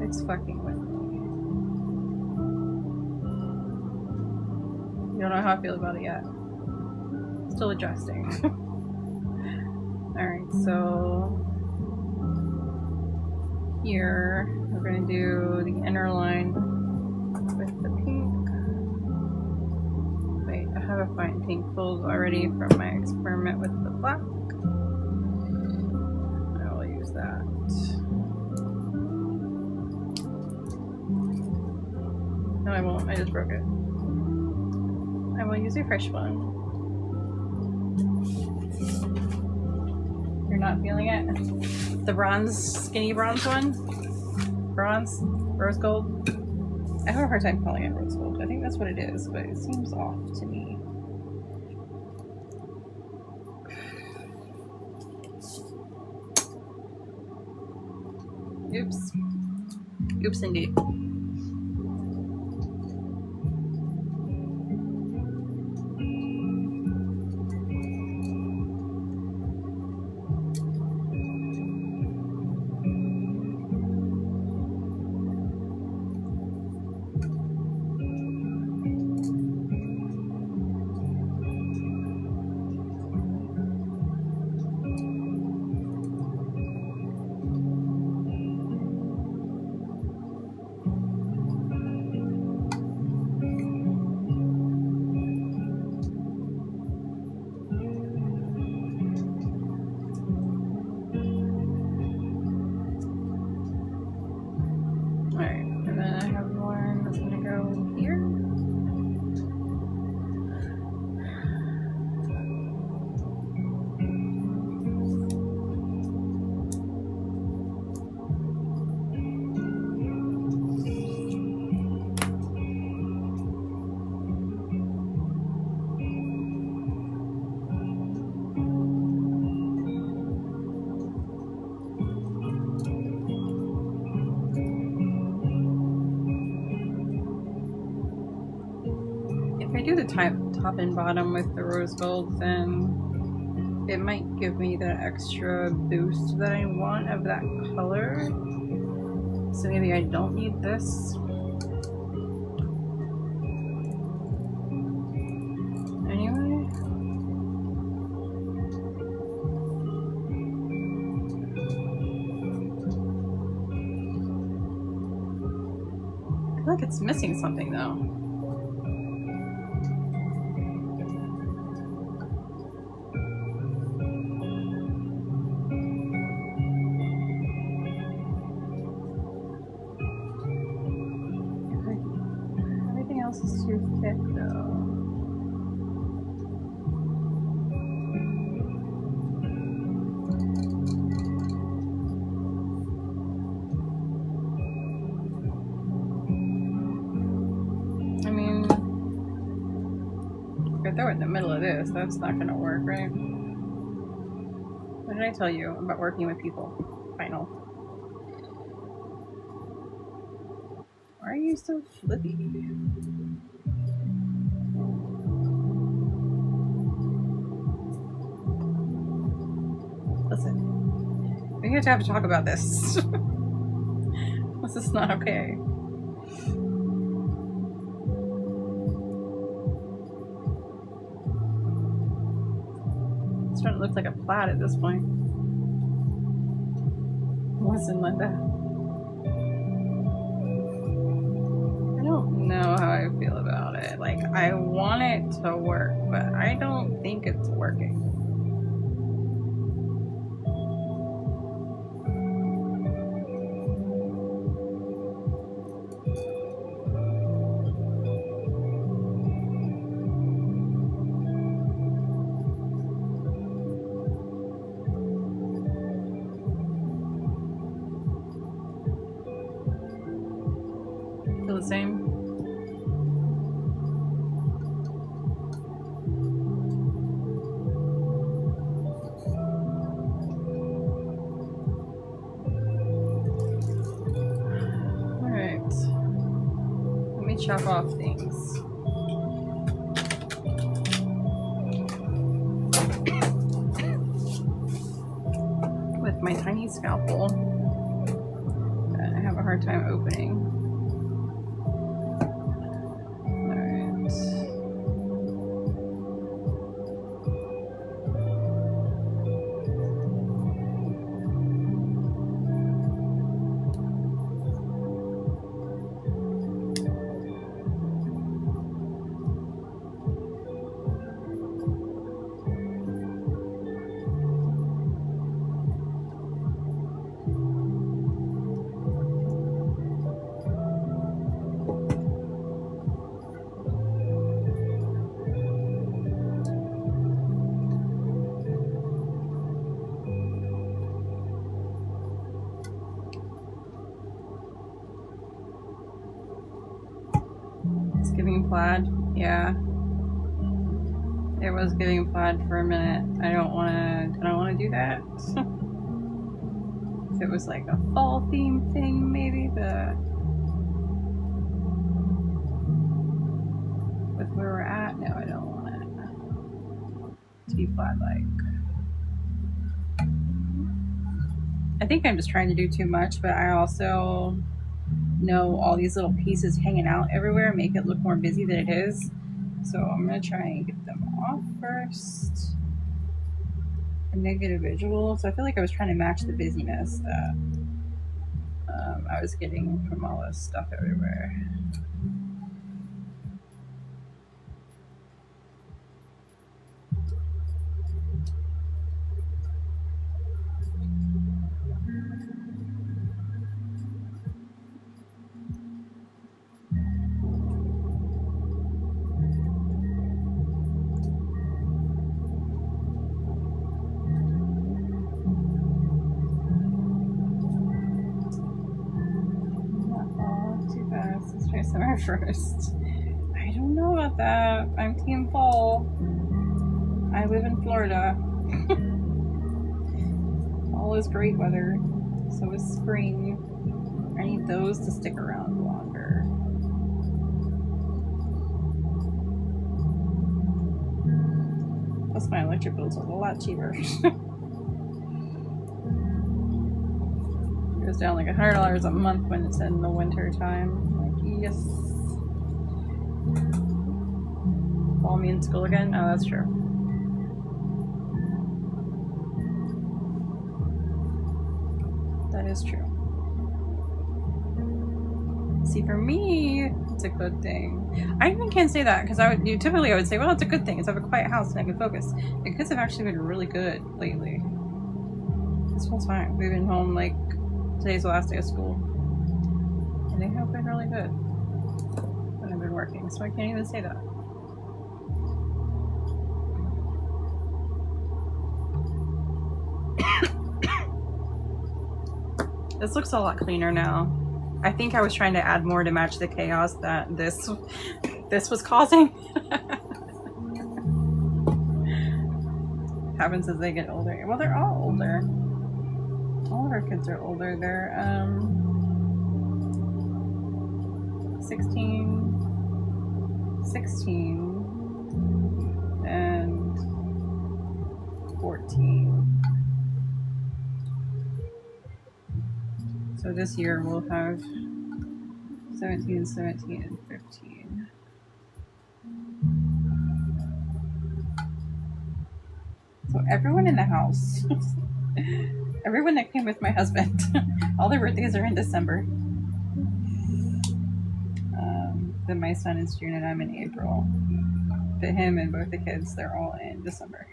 it's fucking with me. You don't know how I feel about it yet. Still adjusting. Alright, so here we're going to do the inner line with the pink. Wait, I have a fine pink pulled already from my experiment with the black. I will use that. No, I won't. I just broke it. I will use a fresh one. You're not feeling it? The bronze, skinny bronze one? Bronze? Rose gold? I have a hard time calling it rose gold. I think that's what it is, but it seems off to me. Oops. Oops indeed. Top and bottom with the rose gold, then it might give me the extra boost that I want of that color. So maybe I don't need this. Anyway. I feel like it's missing something though. This is too thick though. I mean, if I throw it in the middle of this, that's not gonna work, right? What did I tell you about working with people? Final. Why are you so flippy? Listen, we have to talk about this? This is not okay. It's starting to look like a plaid at this point. Listen, Linda. I don't know how I feel about it. Like, I want it to work, but I don't think it's working. Feel the same? Chop off things. With my tiny scalpel that I have a hard time opening. It's giving plaid, yeah. It was giving plaid for a minute. I don't wanna do that. If it was like a fall theme thing, maybe, but with where we're at, no, I don't want it to be plaid-like. I think I'm just trying to do too much, but I also know all these little pieces hanging out everywhere make it look more busy than it is. So I'm gonna try and get them off first and then get a visual. So I feel like I was trying to match the busyness that I was getting from all this stuff everywhere. Summer first. I don't know about that. I'm team fall. I live in Florida. Fall is great weather. So is spring. I need those to stick around longer. Plus my electric bill's a lot cheaper. It goes down like $100 a month when it's in the winter time. Yes. Call me in school again? Oh, that's true. That is true. See, for me, it's a good thing. I even can't say that because typically I would say, well, it's a good thing. It's I have a quiet house and I can focus. The kids have actually been really good lately. This whole time. We've been home like today's the last day of school. They have been really good when I've been working, so I can't even say that. This looks a lot cleaner now. I think I was trying to add more to match the chaos that this was causing. Happens as they get older. Well, they're all older. All of our kids are older. They're 16, and 14. So this year we'll have 17, 17, and 15. So everyone in the house, everyone that came with my husband, all their birthdays are in December. Then my son is June and I'm in April. But him and both the kids, they're all in December.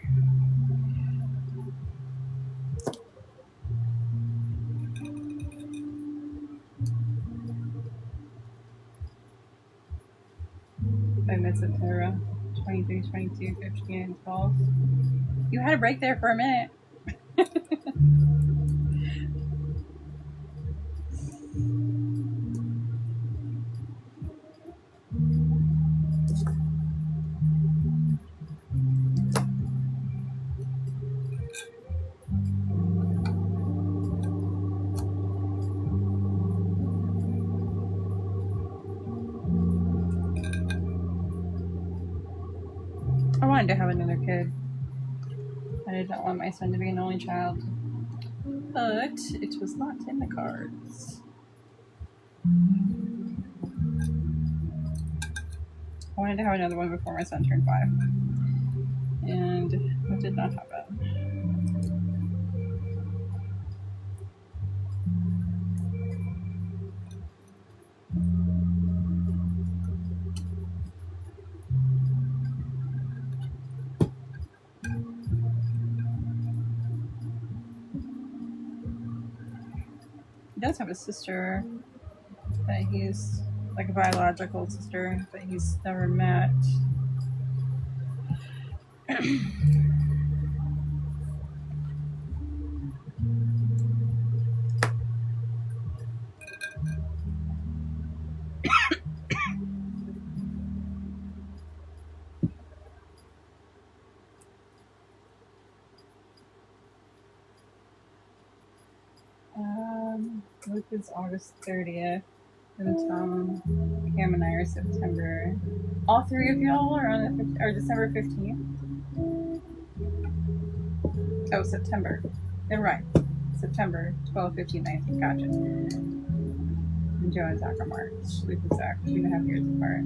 I met September 23, 22, 15, and 12. You had a break there for a minute. I wanted to have another kid. I did not want my son to be an only child. But it was not in the cards. I wanted to have another one before my son turned 5. And it did not happen. He does have a sister that he's like a biological sister that he's never met. Luke is August 30th, and Tom, Cam, and I are September. All 3 of y'all are on December 15th. Oh, September. They're right. September 12, 15, 19. Gotcha. And Joe and Zach are March. Luke and Zach, 2.5 years apart.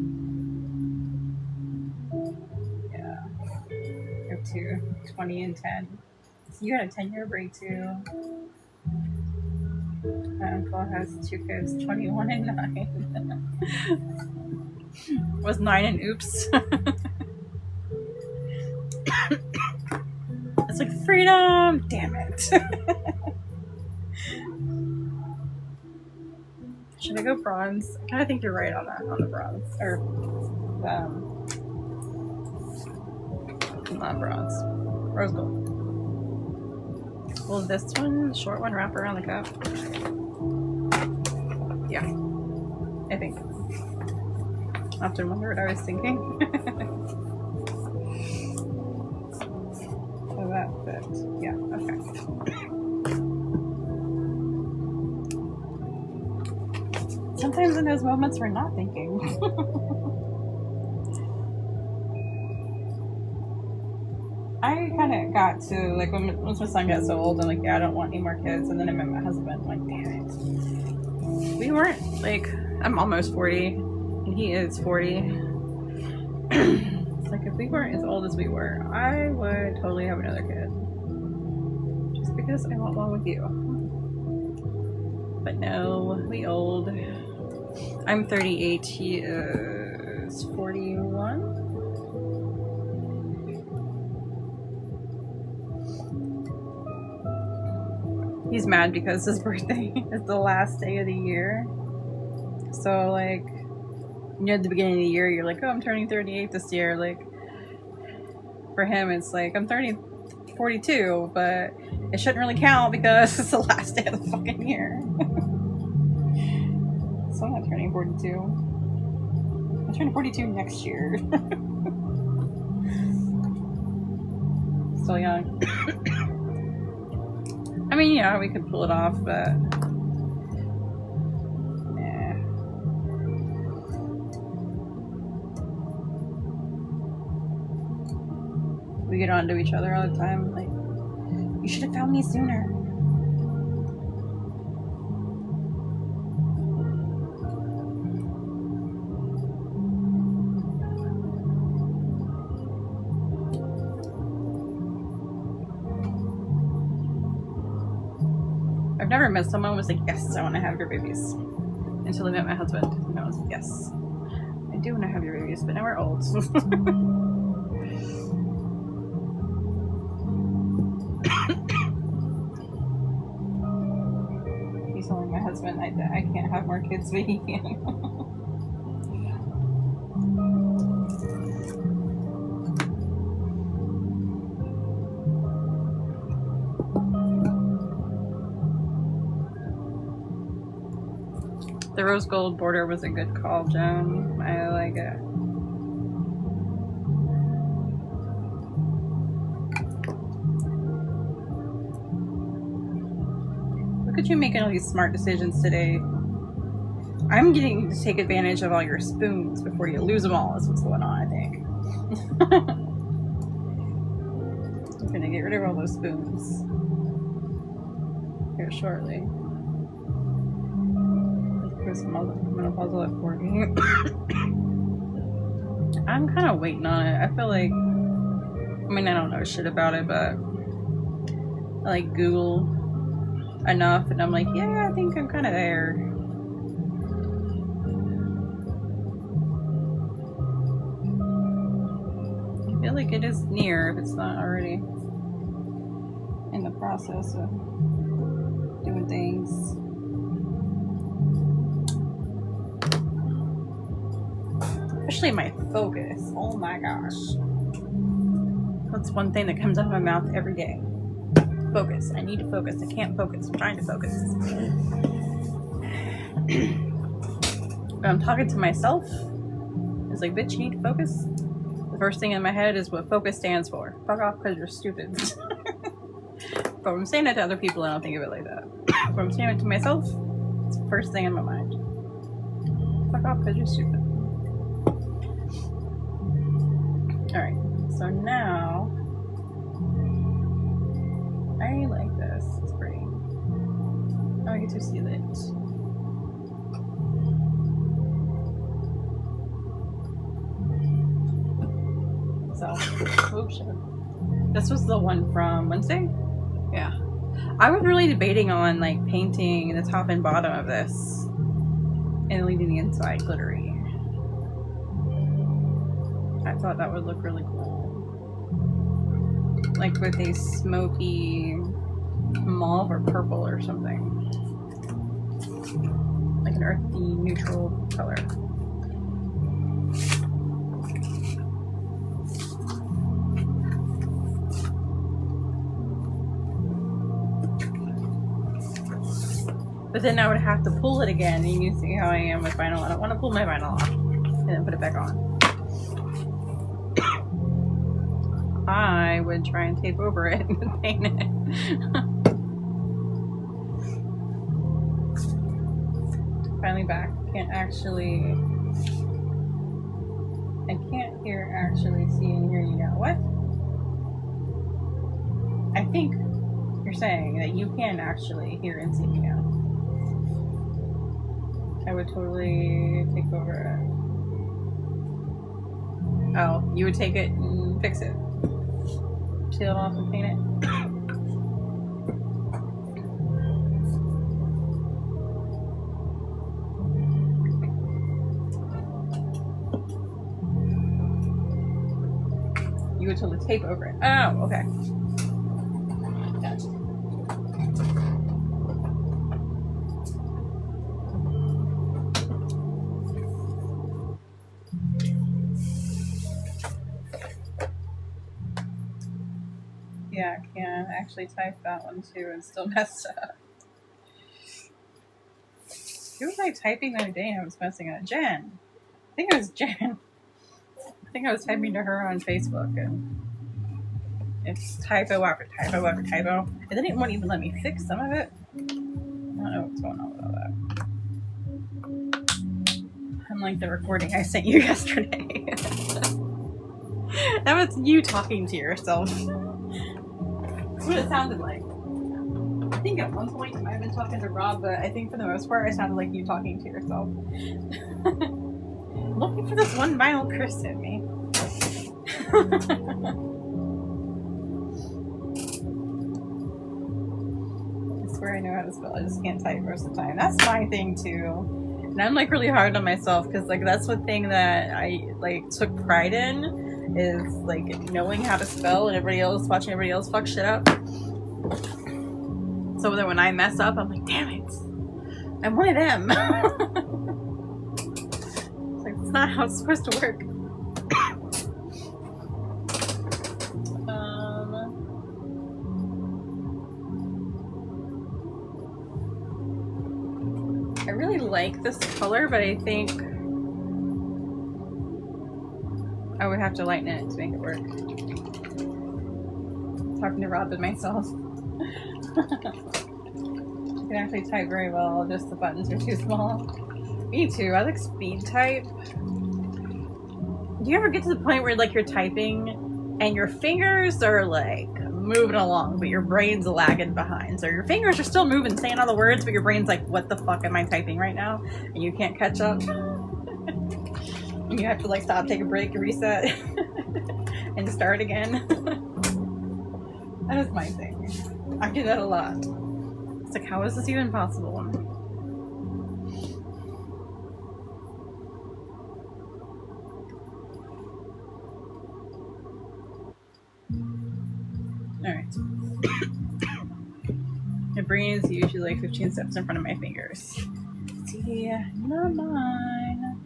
Yeah. I have 2, 20 and 10. So you had a 10-year break too. My uncle has 2 kids, 21 and 9. Was 9 and oops. It's like freedom! Damn it. Should I go bronze? I kind of think you're right on that, on the bronze. Or, not bronze. Rose gold. Will this one, the short one, wrap around the cup? Yeah, I think. I often wonder what I was thinking. So that fit. Yeah, okay. Sometimes in those moments we're not thinking. I kind of got to, like, once my son got so old, I'm like, yeah, I don't want any more kids. And then I met my husband, I'm like, damn it. We weren't, like, I'm almost 40, and he is 40. It's like, if we weren't as old as we were, I would totally have another kid. Just because I want one with you. But no, we old. I'm 38, he is 41. He's mad because his birthday is the last day of the year. So, like, you know, at the beginning of the year, you're like, oh, I'm turning 38 this year. Like, for him, it's like, I'm 42, but it shouldn't really count because it's the last day of the fucking year. So I'm not turning 42. I'm turning 42 next year. Still young. I mean, yeah, we could pull it off, but nah. We get on to each other all the time. Like, you should have found me sooner. never met someone who was like, yes, I want to have your babies. Until I met my husband. And I was like, yes, I do want to have your babies, but now we're old. He's telling my husband I can't have more kids, but he can. The rose gold border was a good call, Joan. I like it. Look at you making all these smart decisions today. I'm getting to take advantage of all your spoons before you lose them all. That's what's going on, I think. I'm gonna get rid of all those spoons here shortly. This menopausal at 40. I'm kind of waiting on it. I feel like, I mean, I don't know shit about it, but I like Google enough and I'm like, yeah, I think I'm kind of there. I feel like it is near if it's not already in the process of doing things. Especially my focus. Oh my gosh. That's one thing that comes out of my mouth every day. Focus. I need to focus. I can't focus. I'm trying to focus. When I'm talking to myself, it's like, bitch, you need to focus. The first thing in my head is what focus stands for. Fuck off because you're stupid. But when I'm saying it to other people, I don't think of it like that. When I'm saying it to myself, it's the first thing in my mind. Fuck off because you're stupid. Alright, so now I like this. It's pretty. Oh, I get to seal it. So, oops, shit. This was the one from Wednesday? Yeah. I was really debating on like painting the top and bottom of this and leaving the inside glittery. I thought that would look really cool. Like with a smoky mauve or purple or something. Like an earthy neutral color. But then I would have to pull it again, and you see how I am with vinyl. I don't want to pull my vinyl off and then put it back on. I would try and tape over it and paint it. Finally back. I can't hear actually see and hear you now. What? I think you're saying that you can actually hear and see me now. I would totally take over it. Oh, you would take it and fix it. Peel it off and paint it. You would totally tape over it. Oh, okay. Gotcha. Yeah, I can actually type that one too and still mess up. Who was I typing the other day and I was messing up? Jen. I think it was Jen. I think I was typing to her on Facebook and it's typo after typo after typo. And then it won't even let me fix some of it. I don't know what's going on with all that. Unlike the recording I sent you yesterday. That was you talking to yourself. That's what it sounded like. I think at one point I might have been talking to Rob, but I think for the most part it sounded like you talking to yourself. Looking for this one vinyl Chris sent me. I swear I know how to spell. I just can't type most of the time. That's my thing too. And I'm like really hard on myself because like that's one thing that I like took pride in is like knowing how to spell and everybody else watching everybody else fuck shit up. So that when I mess up, I'm like, damn it, I'm one of them. It's like it's not how it's supposed to work. I really like this color, but I think I would have to lighten it to make it work. Talking to Rob and myself. You can actually type very well, just the buttons are too small. Me too, I like speed type. Do you ever get to the point where like you're typing and your fingers are like moving along, but your brain's lagging behind? So your fingers are still moving, saying all the words, but your brain's like, what the fuck am I typing right now? And you can't catch up. And you have to like stop, take a break, reset, and start again. That is my thing. I do that a lot. It's like, how is this even possible? Alright. My brain is usually like 15 steps in front of my fingers. See, not mine.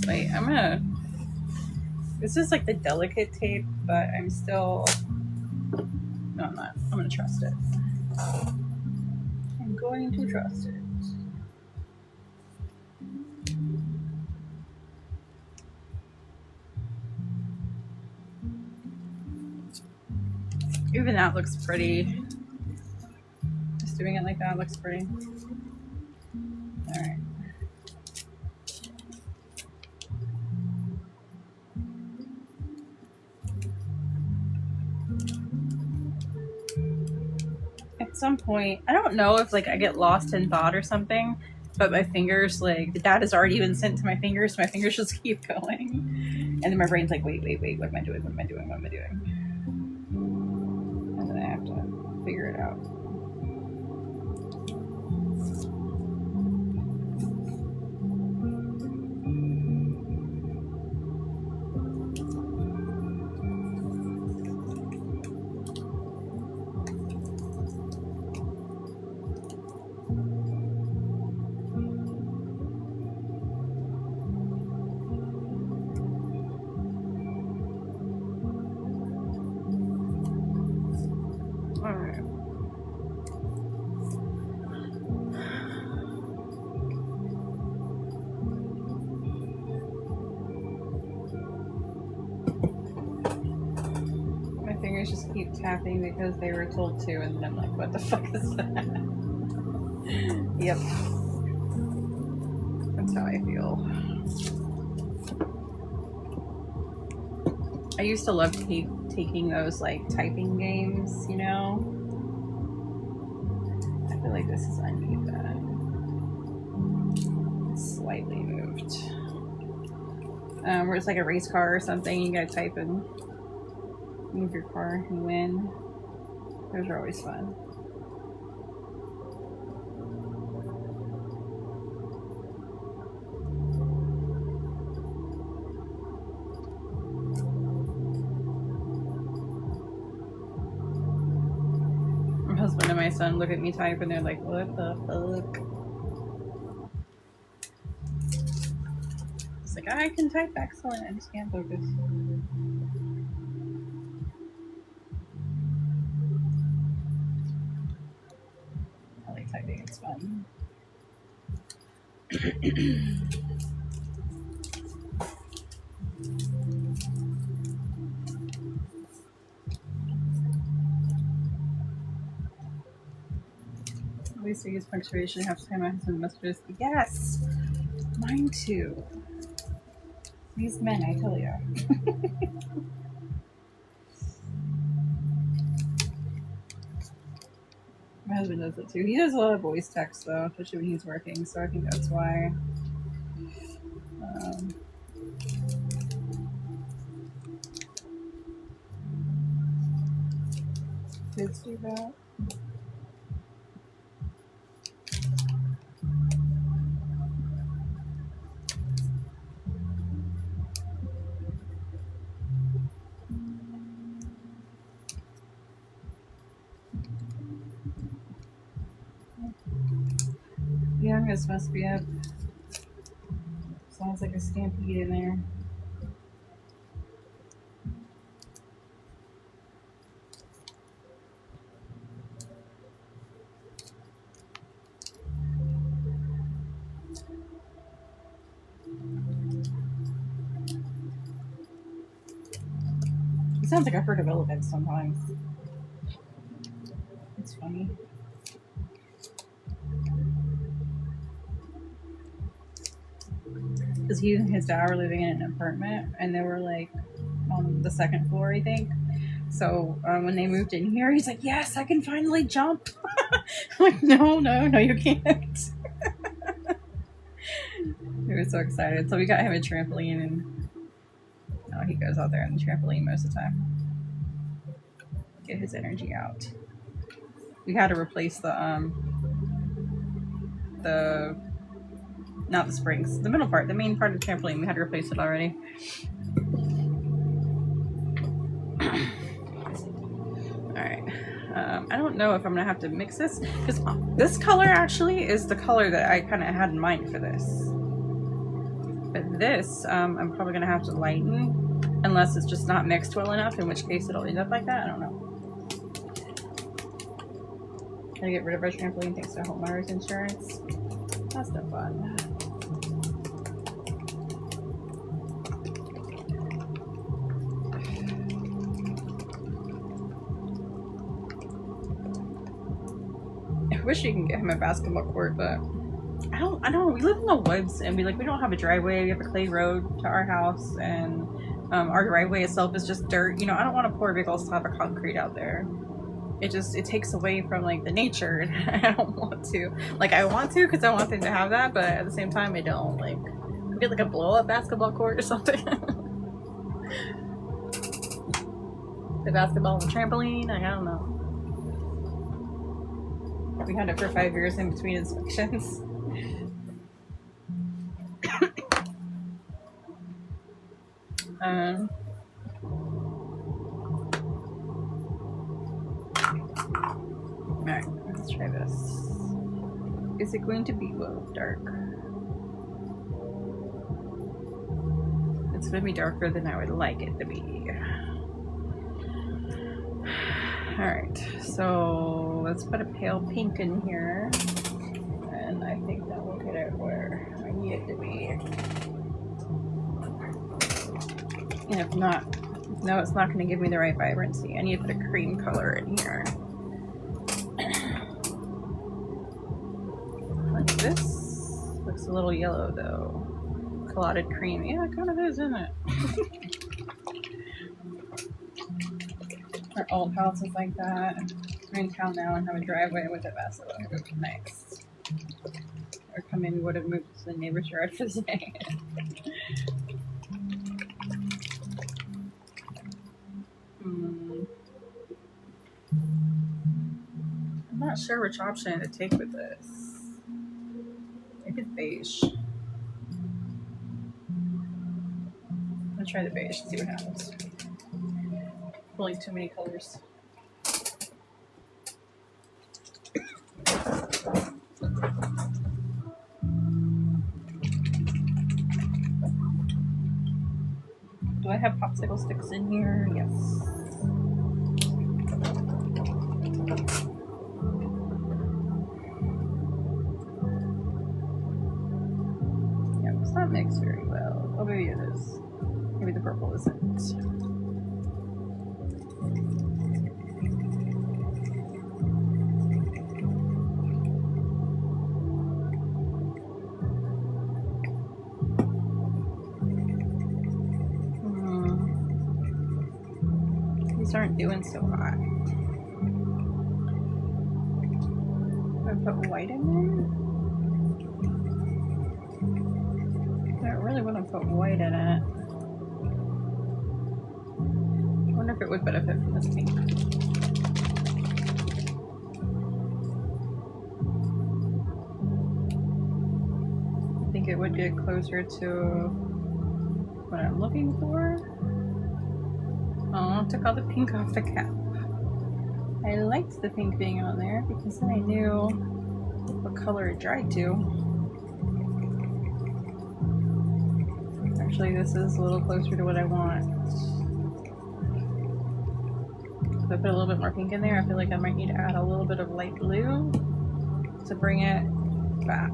Wait, I'm gonna... This is like the delicate tape, but I'm still... No, I'm not. I'm gonna trust it. I'm going to trust it. Even that looks pretty. Just doing it like that looks pretty. Alright. At some point, I don't know if like I get lost in thought or something, but my fingers, like the data's already been sent to my fingers, so my fingers just keep going. And then my brain's like, wait, what am I doing? What am I doing? What am I doing? And then I have to figure it out. Just keep tapping because they were told to, and then I'm like, what the fuck is that? Yep. That's how I feel. I used to love taking those like typing games, you know? I feel like this is uneven. It's slightly moved. Where it's like a race car or something, you gotta type and move your car and win. Those are always fun. My husband and my son look at me type and they're like, what the fuck? It's like, I can type excellent, I just can't focus. Typing, it's fun. At least I use punctuation half the time. My husband must just, yes, mine too. These men, I tell you. My husband does it too. He does a lot of voice text though, especially when he's working, so I think that's why. Kids do that. youngest must be up. Sounds like a stampede in there. It sounds like I've heard of elephants sometimes. It's funny. Because he and his dad were living in an apartment, and they were like on the second floor, I think. So when they moved in here, he's like, "Yes, I can finally jump." I'm like, no, you can't. He was so excited. So we got him a trampoline, and he goes out there on the trampoline most of the time. Get his energy out. We had to replace the not the springs, the middle part, the main part of the trampoline. We had to replace it already. Alright. I don't know if I'm gonna have to mix this, because this color actually is the color that I kind of had in mind for this. But this, I'm probably gonna have to lighten, unless it's just not mixed well enough, in which case it'll end up like that. I don't know. Gotta get rid of our trampoline thanks to homeowner's insurance. That's no fun. I wish you can get him a basketball court, but I don't. We live in the woods, and we don't have a driveway. We have a clay road to our house, and our driveway itself is just dirt. I don't want to pour a big old slab of concrete out there. It takes away from the nature, and I don't want to. I want to because I want them to have that, but at the same time I don't. Get a blow up basketball court or something. The basketball and the trampoline, I don't know. We had it for 5 years in between inspections. Alright, let's try this. Is it going to be glow dark? It's going to be darker than I would like it to be. Alright, so let's put a pale pink in here. And I think that will get it where I need it to be. And if not, no, it's not going to give me the right vibrancy. I need to put a cream color in here. Like this. Looks a little yellow though. Clotted cream. Yeah, it kind of is, isn't it? Our old house is like that. We're in town now and have a driveway with a basketball. It would be nice. Or come in, we would have moved to the neighbor's yard for the day. I'm not sure which option to take with this. Maybe the beige. I'll try the beige and see what happens. Pulling too many colors. Do I have popsicle sticks in here? Yes. Yeah, it's not mixed very well. Oh, maybe it is. Maybe the purple isn't. These aren't doing so hot. I put white in there? I don't really want to put white in it. I wonder if it would benefit from this pink. I think it would get closer to what I'm looking for. Oh, took all the pink off the cap. I liked the pink being on there because then I knew what color it dried to. Actually, this is a little closer to what I want. If I put a little bit more pink in there, I feel like I might need to add a little bit of light blue to bring it back.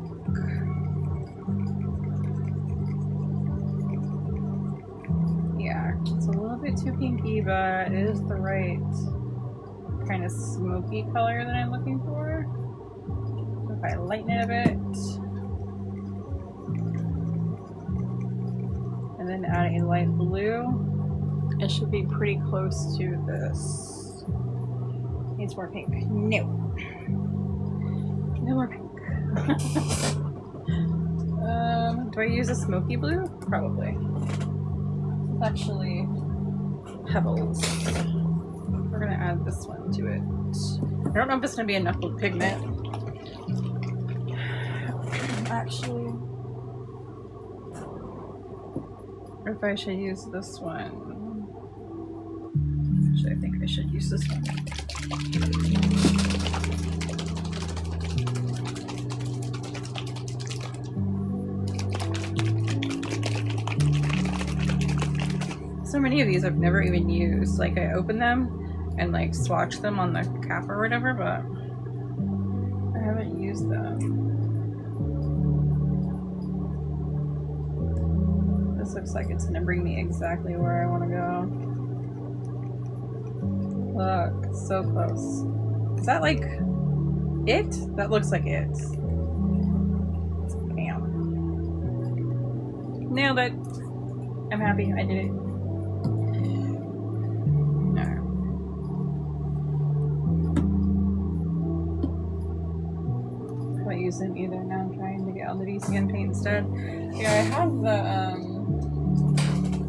Yeah, it's a little bit too pinky, but it is the right kind of smoky color that I'm looking for. So if I lighten it a bit, and then add a light blue, it should be pretty close to this. Needs more pink. No. No more pink. Do I use a smoky blue? Probably. It's actually pebbles. We're gonna add this one to it. I don't know if it's gonna be enough with pigment. Actually, or if I should use this one. Actually, I think I should use this one. So many of these I've never even used. Like, I open them and like swatch them on the cap or whatever, but I haven't used them. This looks like it's gonna bring me exactly where I want to go. Look, so close. Is that like it? That looks like it. Bam. Nailed it. I'm happy I did it. Using either. Now I'm trying to get on the VCN paint instead. Yeah, I have the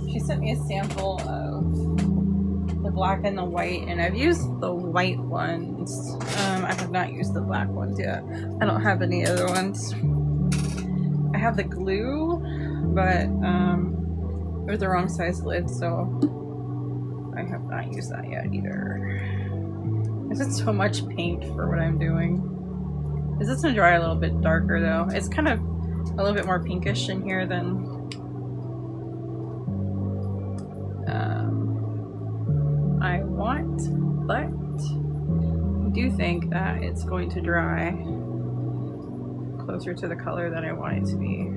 she sent me a sample of the black and the white, and I've used the white ones. I have not used the black ones yet. I don't have any other ones. I have the glue, but it was the wrong size lid, so I have not used that yet either. This is so much paint for what I'm doing. This is gonna dry a little bit darker though. It's kind of a little bit more pinkish in here than I want, but I do think that it's going to dry closer to the color that I want it to be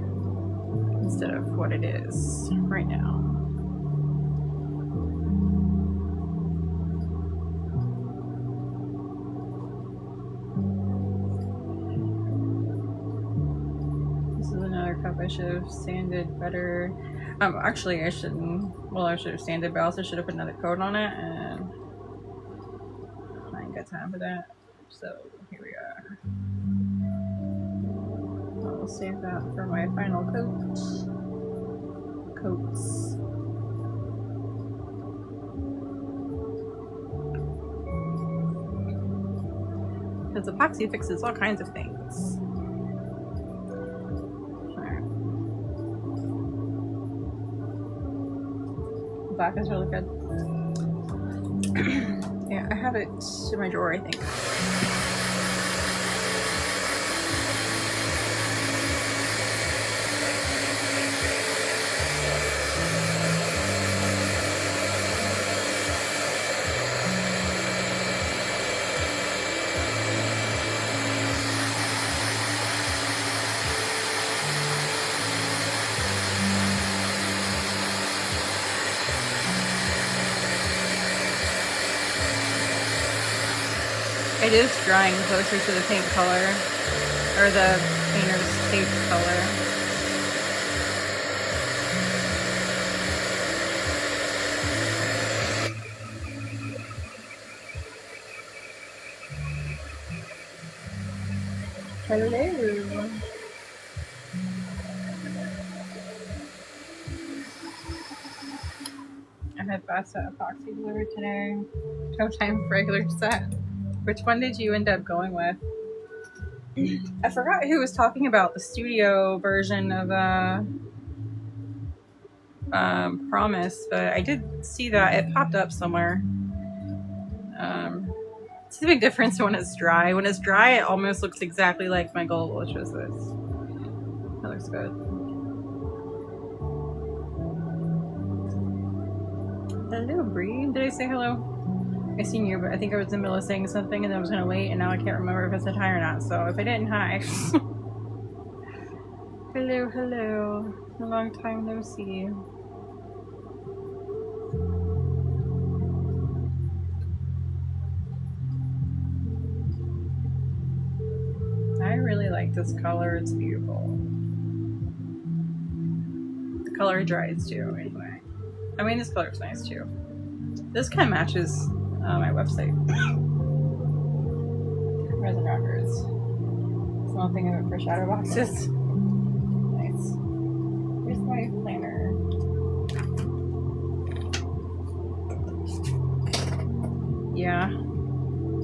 instead of what it is right now. Cup I should have sanded better. Actually I shouldn't. Well, I should have sanded, but I also should have put another coat on it, and I ain't got time for that. So here we are. I'll save that for my final coats. Because epoxy fixes all kinds of things. Black is really good. Yeah, I have it in my drawer, I think. It is drying closer to the paint color, or the painter's tape color. Hello. I had fast set epoxy delivered today. No time for regular set. Which one did you end up going with? I forgot who was talking about the studio version of Promise, but I did see that it popped up somewhere. It's a big difference when it's dry. When it's dry, it almost looks exactly like my gold, which was this. That looks good. Hello, Bree. Did I say hello? I seen you, but I think I was in the middle of saying something and I was gonna wait, and now I can't remember if I said hi or not. So if I didn't, hi. Hello, hello. A long time no see. I really like this color. It's beautiful. The color dries too, anyway. I mean, this color's nice too. This kind of matches my website. Resin rockers. Small thing of it for shadow boxes. Nice. Here's my planner. Yeah,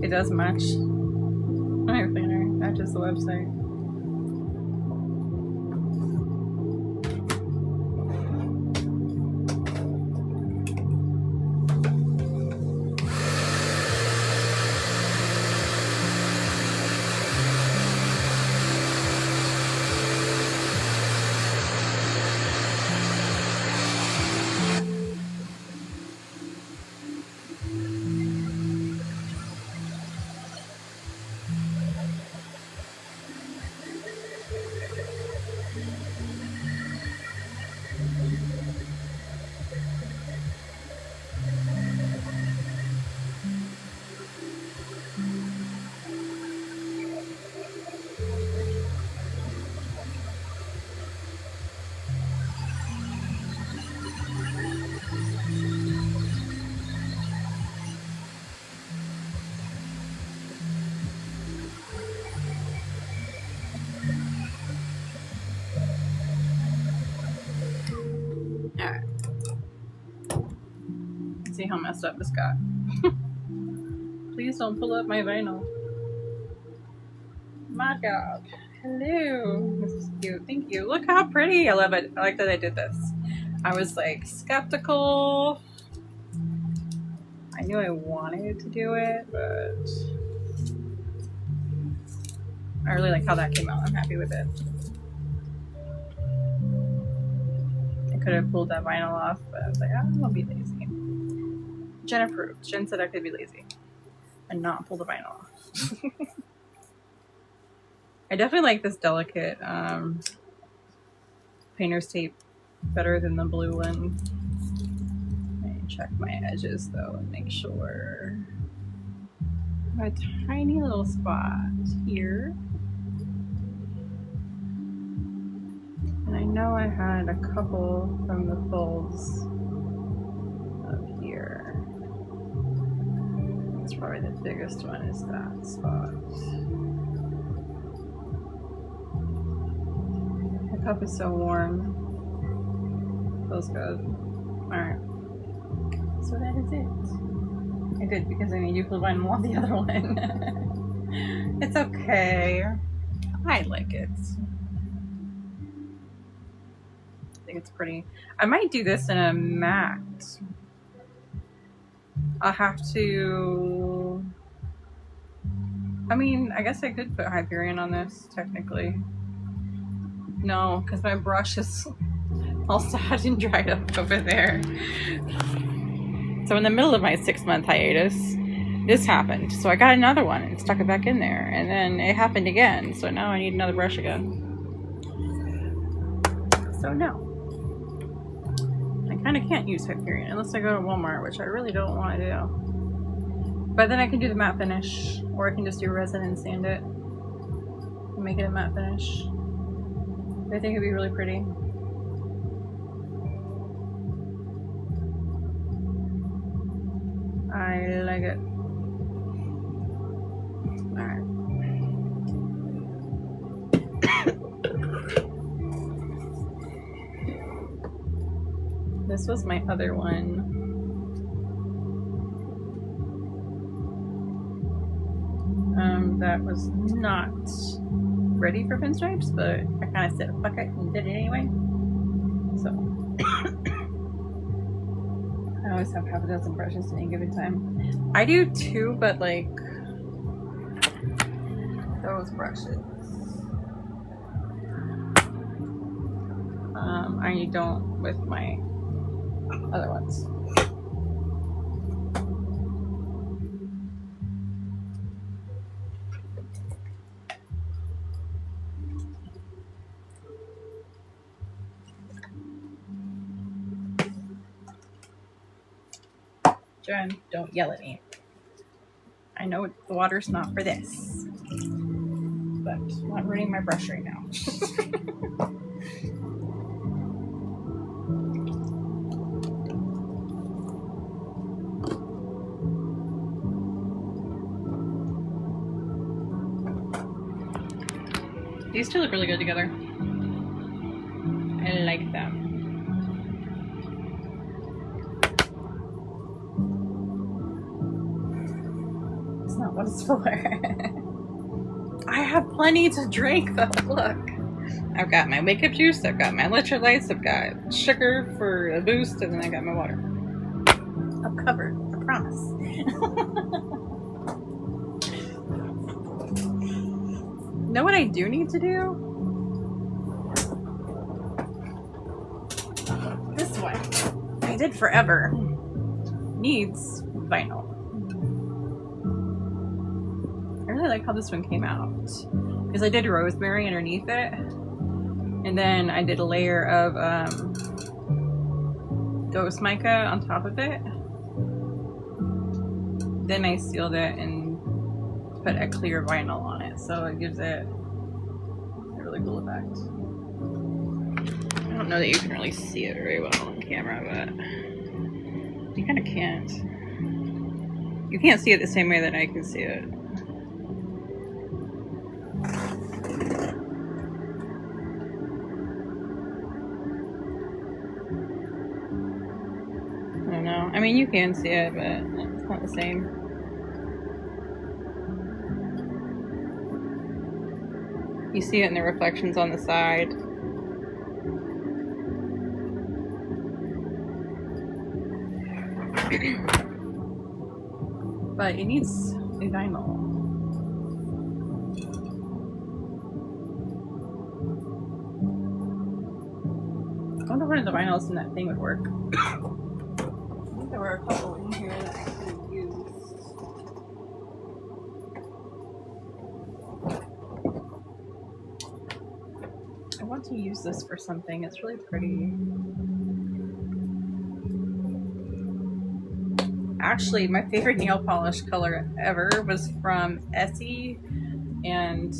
it does match my planner. Matches the website. Alright. See how messed up this got. Please don't pull up my vinyl. My God. Hello. This is cute. Thank you. Look how pretty. I love it. I like that I did this. I was like skeptical. I knew I wanted to do it, but I really like how that came out. I'm happy with it. I could have pulled that vinyl off, but I was like, I'll be lazy. Jen approved. Jen said I could be lazy and not pull the vinyl off. I definitely like this delicate painter's tape better than the blue one. Check my edges though and make sure. I have a tiny little spot here. And I know I had a couple from the folds up here. That's probably the biggest one, is that spot. The cup is so warm. Feels good. Alright. So that is it. I did, because I made you put one more the other one. It's okay. I like it. I think it's pretty. I might do this in a matte. I'll have to. I mean, I guess I could put Hyperion on this, technically. No, because my brush is all sad and dried up over there. So in the middle of my 6-month hiatus, this happened. So I got another one and stuck it back in there. And then it happened again. So now I need another brush again. So no. I kind of can't use Hyperion unless I go to Walmart, which I really don't want to do. But then I can do the matte finish. Or I can just do resin and sand it. And make it a matte finish. I think it'd be really pretty. I like it. Alright. This was my other one. That was not ready for pinstripes, but I kind of said fuck it and did it anyway. So I always have half a dozen brushes at any given time. I do too, but like those brushes. I don't with my other ones. Jen, don't yell at me. I know the water's not for this, but I'm not ruining my brush right now. These two look really good together. I like them. It's not what it's for. I have plenty to drink though, look. I've got my wake up juice, I've got my electrolytes, I've got sugar for a boost, and then I got my water. I'm covered, I promise. Know what I do need to do? This one. I did forever. Needs vinyl. I really like how this one came out. Because I did rosemary underneath it. And then I did a layer of ghost mica on top of it. Then I sealed it and put a clear vinyl on it. So it gives it a really cool effect. I don't know that you can really see it very well on camera, but you kind of can't. You can't see it the same way that I can see it. I don't know. I mean, you can see it, but it's not the same. You see it in the reflections on the side. But it needs a vinyl. I wonder if one of the vinyls in that thing would work. I think there were a couple in here that I could have used. I want to use this for something. It's really pretty. Actually, my favorite nail polish color ever was from Essie, and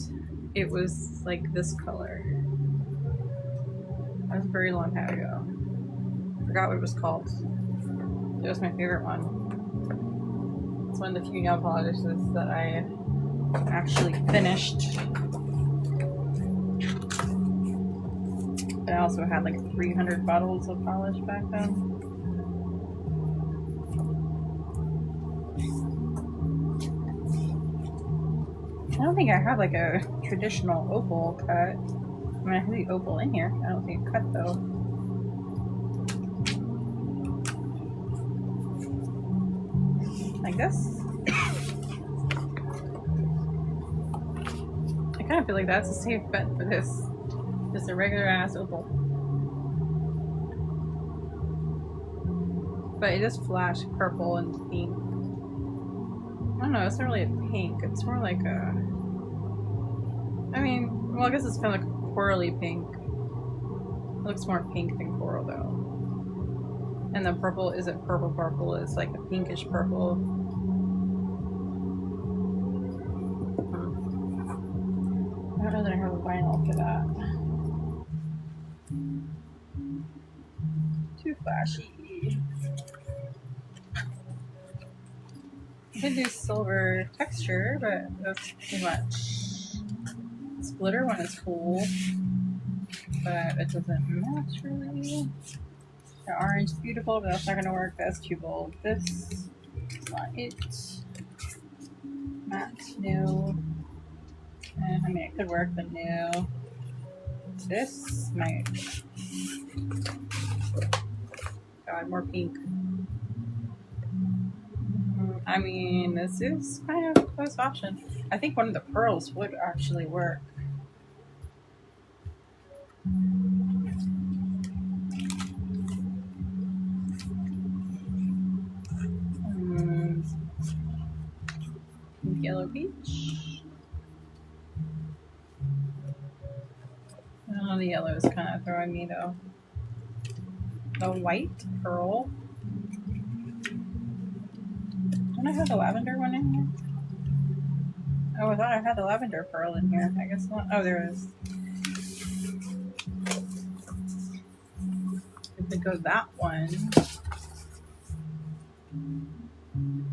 it was like this color. That was a very long time ago. I forgot what it was called. It was my favorite one. It's one of the few nail polishes that I actually finished. But I also had like 300 bottles of polish back then. I don't think I have like a traditional opal cut. I mean, I have the opal in here. I don't see a cut though. Like this. I kind of feel like that's a safe bet for this. Just a regular ass opal. But it does flash purple and pink. I don't know, it's not really a pink. It's more like a... I mean, well, I guess it's kind of like a corally pink. It looks more pink than coral, though. And the purple isn't purple purple. It's like a pinkish purple. I don't know that I have a vinyl for that. Too flashy. I could do silver texture, but that's too much. This glitter one is cool, but it doesn't match really. The orange is beautiful, but that's not gonna work. That's too bold. This is not it. Matte, no. I mean, it could work, but no. This might. God, more pink. I mean, this is kind of a close option. I think one of the pearls would actually work. Yellow peach. Oh, the yellow is kind of throwing me though. The white pearl. Don't I have the lavender one in here? Oh, I thought I had the lavender pearl in here. I guess not. Oh, there it is. If we go that one,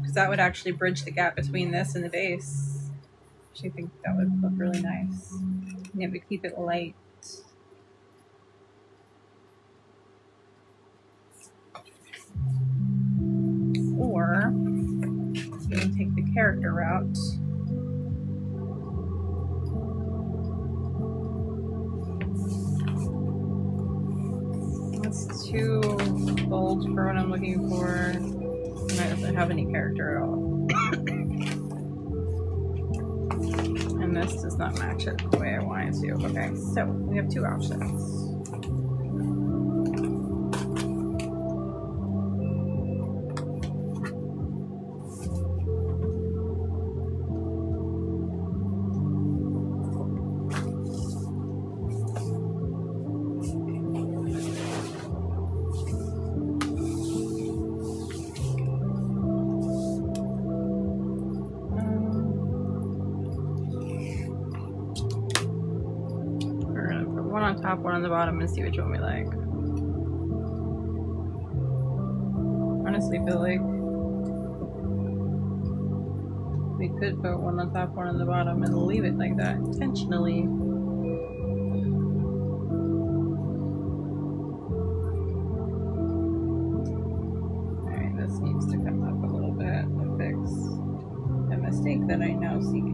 because that would actually bridge the gap between this and the base. I think that would look really nice. And it would keep it light. Or you can take the character route. That's too bold for what I'm looking for. And it doesn't have any character at all. And this does not match it the way I want it to. Okay, so we have two options. Top one on the bottom and see which one we like. Honestly, feel like we could put one on top, one on the bottom, and leave it like that intentionally. Alright, this needs to come up a little bit to fix a mistake that I now see.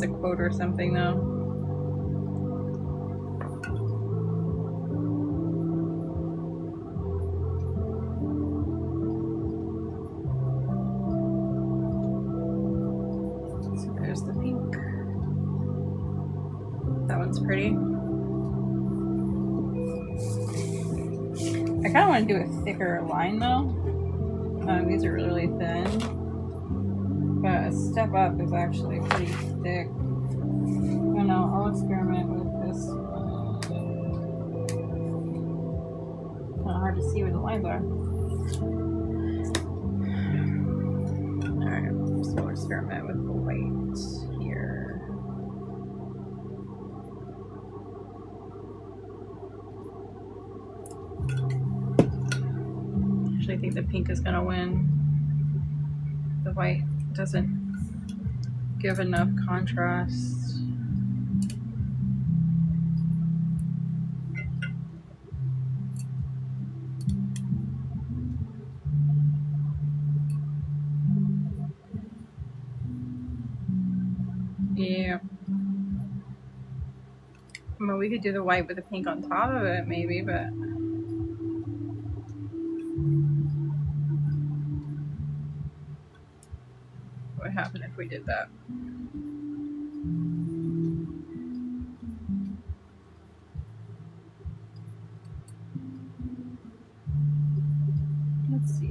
A quote or something though. So there's the pink. That one's pretty. I kind of want to do a thicker line though. These are really thin. But a step up is actually pretty thick. I don't know, I'll experiment with this. Kind of hard to see where the lines are. Alright, so we'll experiment with the white here. Actually, I think the pink is gonna win. The white doesn't give enough contrast. Yeah. I mean, we could do the white with the pink on top of it, maybe, but what would happen if we did that? Let's see.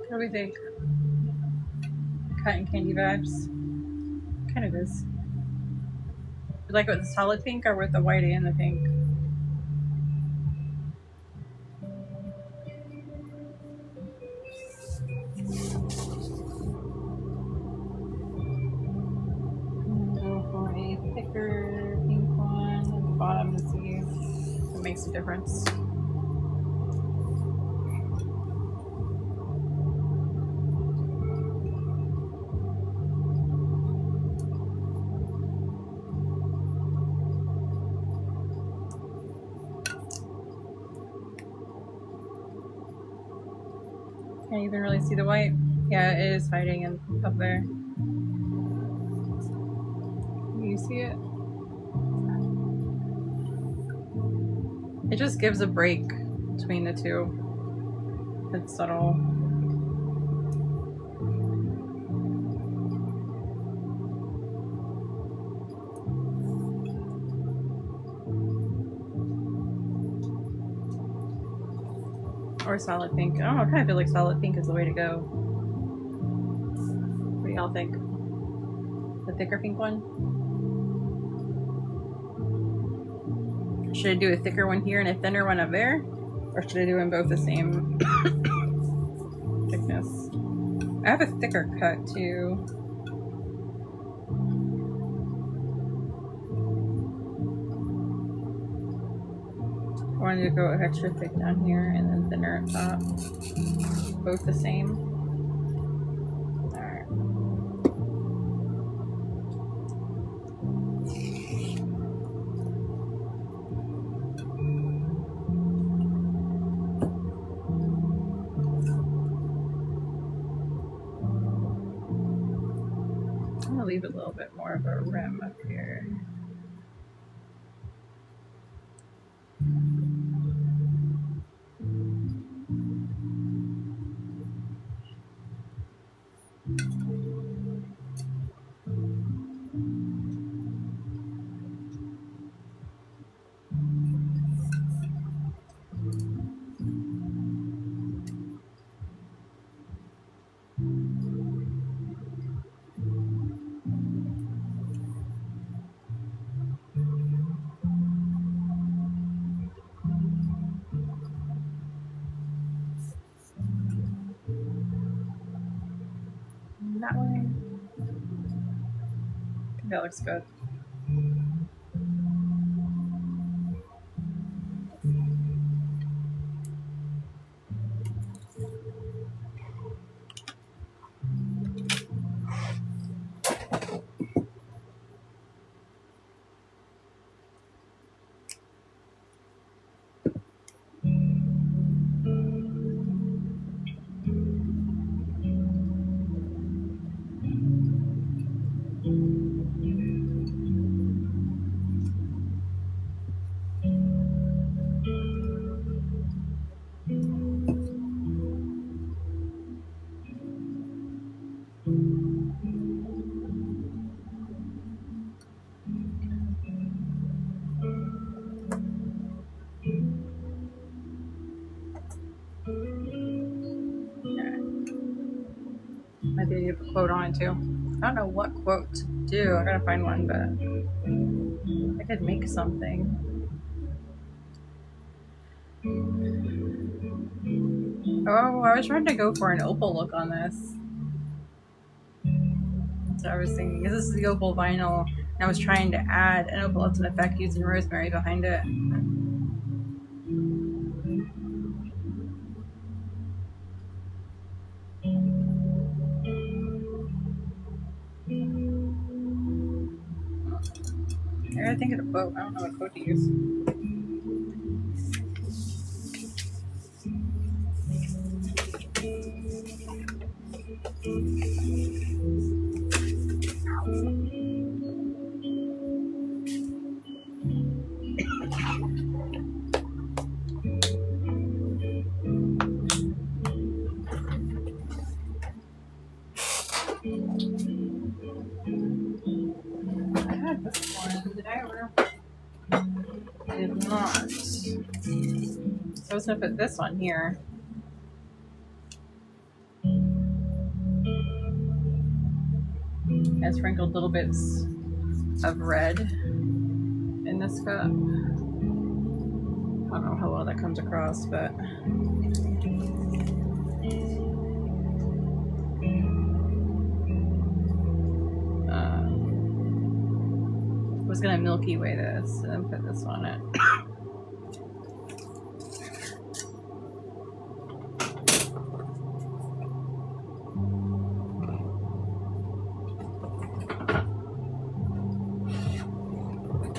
What do we think? Cotton candy vibes? Kind of is. You like it with the solid pink or with the white and the pink? Go for a thicker pink one at the bottom to see if it makes a difference. Can't even really see the white. Yeah, it is hiding up there. You see it? It just gives a break between the two. It's subtle. Or solid pink. I don't know, I kind of feel like solid pink is the way to go. What do y'all think? The thicker pink one? Should I do a thicker one here and a thinner one up there? Or should I do them both the same thickness? I have a thicker cut too. I wanted to go extra thick down here and then thinner up top. Both the same. Alright. I'm gonna leave a little bit more of a rim up here. That way. I think that looks good. Maybe I need to put a quote on it too. I don't know what quote to do. I gotta find one, but I could make something. Oh, I was trying to go for an opal look on this. So I was thinking, this is the opal vinyl, and I was trying to add an opalescent effect using rosemary behind it. I gotta think of a quote. I don't know what quote to use. I had this one. Did I ever? I did not. So I was gonna put this on here. I sprinkled little bits of red in this cup. I don't know how well that comes across, but I was gonna Milky Way this and then put this on it.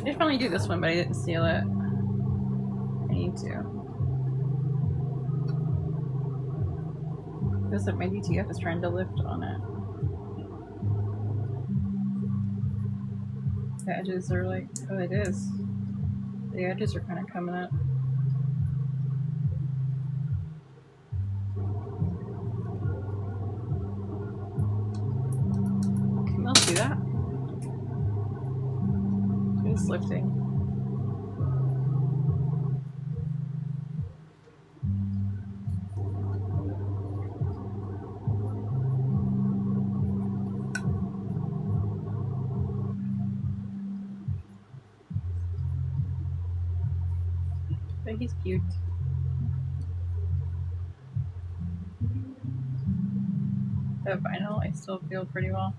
I did finally do this one, but I didn't seal it. I need to. Feels like my DTF is trying to lift on it. The edges are like, oh, it is. The edges are kind of coming up. Can you see that? It's lifting. But he's cute. That vinyl, I still feel pretty well.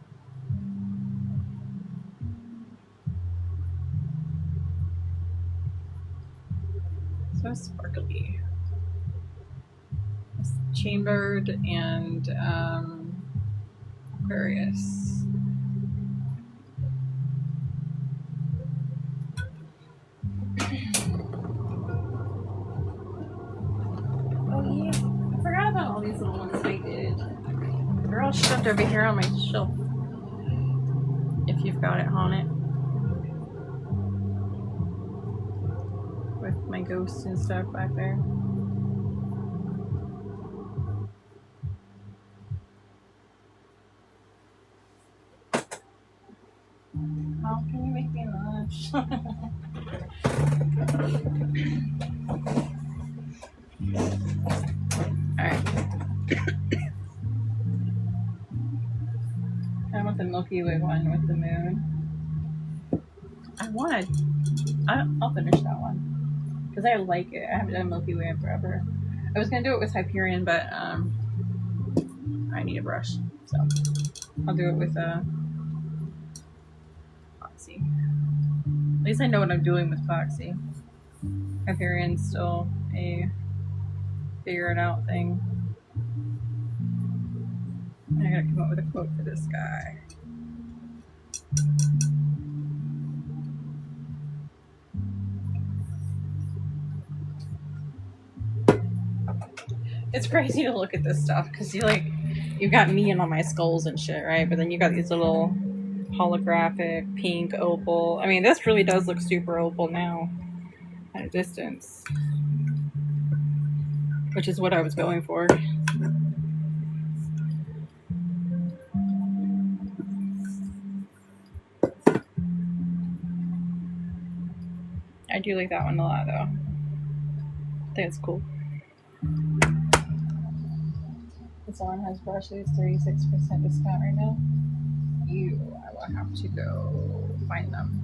So sparkly. It's chambered and Aquarius. These little ones I did. They're all shoved over here on my shelf. If you've got it on it. With my ghosts and stuff back there. How can you make me lunch? Alright. I want the Milky Way one with the moon. I'll finish that one. Because I like it. I haven't done Milky Way in forever. I was going to do it with Hyperion, but I need a brush. So I'll do it with Foxy. At least I know what I'm doing with Foxy. Hyperion's still a figure it out thing. I gotta come up with a quote for this guy. It's crazy to look at this stuff because you've got me and all my skulls and shit, right? But then you got these little holographic pink opal. I mean, this really does look super opal now at a distance, which is what I was going for. I do like that one a lot, though. I think it's cool. This one has brushes, 36% discount right now. I will have to go find them.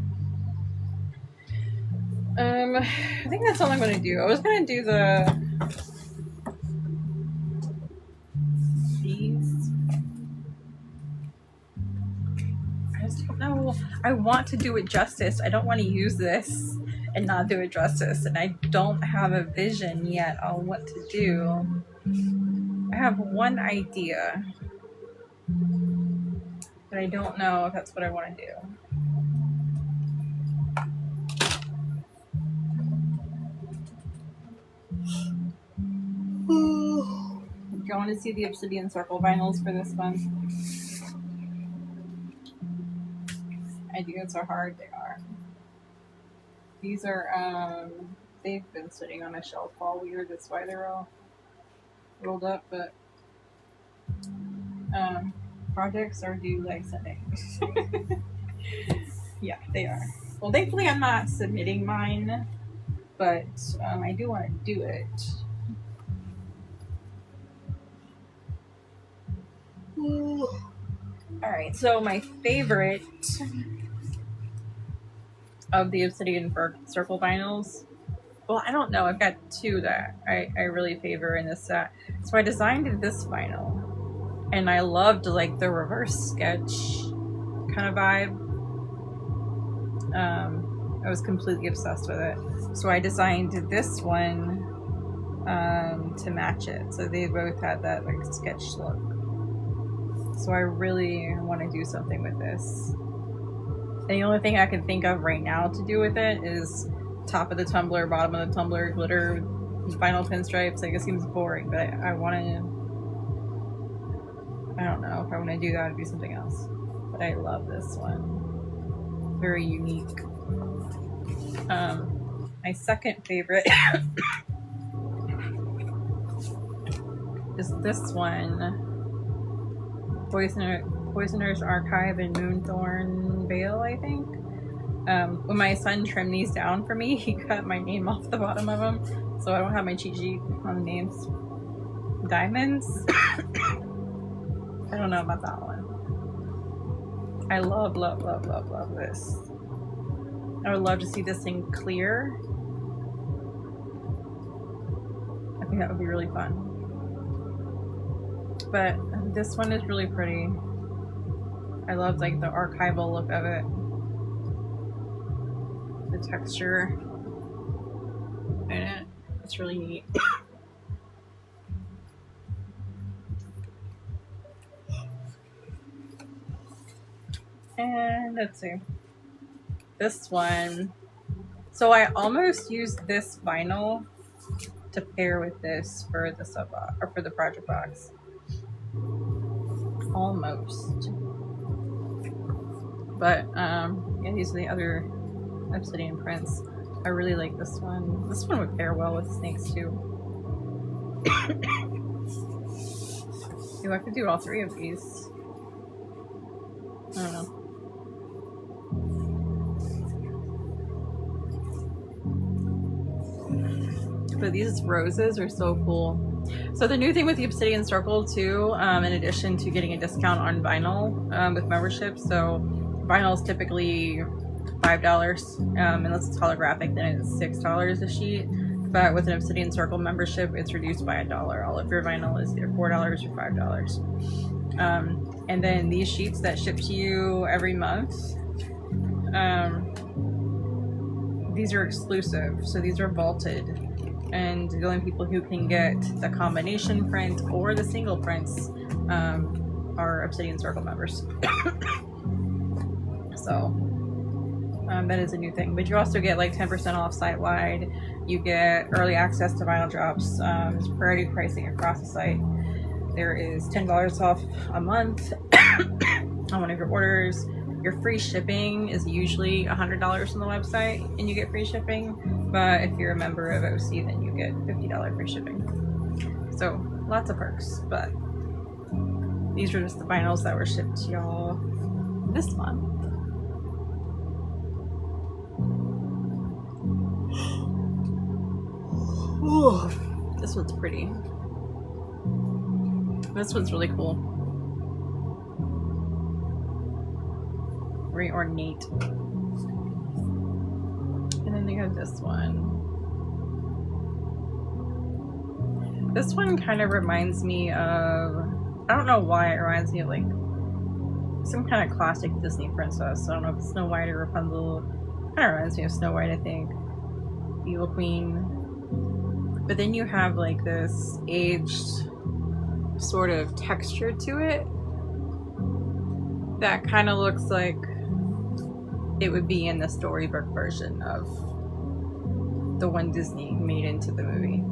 I think that's all I'm going to do. I was going to do these. I just don't know. I want to do it justice. I don't want to use this and not do it justice. And I don't have a vision yet on what to do. I have one idea, but I don't know if that's what I want to do. Do you want to see the obsidian circle vinyls for this one? Ideas are hard, they are. These are, they've been sitting on a shelf all weird, that's why they're all rolled up, but projects are due like Sunday. Yeah, they are. Well, thankfully I'm not submitting mine, but I do want to do it. Alright, so my favorite of the obsidian circle vinyls, well, I don't know, I've got two that I really favor in this set. So I designed this vinyl, and I loved like the reverse sketch kind of vibe. I was completely obsessed with it. So I designed this one to match it. So they both had that like sketch look. So I really want to do something with this. the only thing I can think of right now to do with it is top of the tumbler, bottom of the tumbler, glitter, vinyl pinstripes. Like, it seems boring, but I want to, I don't know if I want to do that or do something else. But I love this one. Very unique. My second favorite is this one. Poisoner's Archive in Moonthorn Vale, I think. When my son trimmed these down for me, he cut my name off the bottom of them, so I don't have my cheat sheet on the names. Diamonds? I don't know about that one. I love, love, love, love, love this. I would love to see this thing clear. I think that would be really fun. But this one is really pretty. I love like the archival look of it. The texture in it. It's really neat. And let's see. This one. So I almost used this vinyl to pair with this for the sub or for the project box. Almost. But yeah, these are the other obsidian prints. I really like this one. This one would pair well with snakes too. Ooh, I could do all three of these. I don't know. But these roses are so cool. So the new thing with the Obsidian Circle too, in addition to getting a discount on vinyl with membership, so vinyl is typically $5, unless it's holographic, then it's $6 a sheet. But with an Obsidian Circle membership, it's reduced by $1. All of your vinyl is either $4 or $5. And then these sheets that ship to you every month, these are exclusive, so these are vaulted. And the only people who can get the combination print or the single prints are Obsidian Circle members. So that is a new thing. But you also get like 10% off site-wide. You get early access to vinyl drops. There's priority pricing across the site. There is $10 off a month on one of your orders. Your free shipping is usually $100 on the website, and you get free shipping. But if you're a member of OC, then you get $50 free shipping. So lots of perks. But these are just the vinyls that were shipped to y'all this month. Ooh, this one's pretty. This one's really cool. Very ornate. And then they have this one. This one kind of reminds me of, I don't know why it reminds me of like some kind of classic Disney princess. I don't know if it's Snow White or Rapunzel. Kind of reminds me of Snow White, I think. Evil Queen. But then you have like this aged sort of texture to it that kind of looks like it would be in the storybook version of the one Disney made into the movie.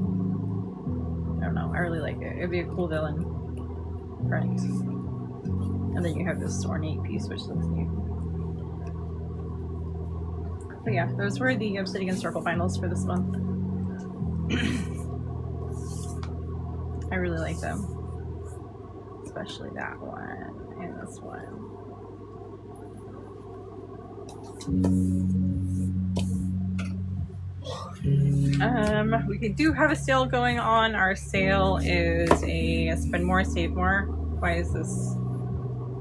I don't know, I really like it. It'd be a cool villain print. And then you have this ornate piece which looks neat. But yeah, those were the Obsidian Circle vinyls for this month. I really like them. Especially that one and this one. We do have a sale going on. Our sale is a spend more, save more. Why is this?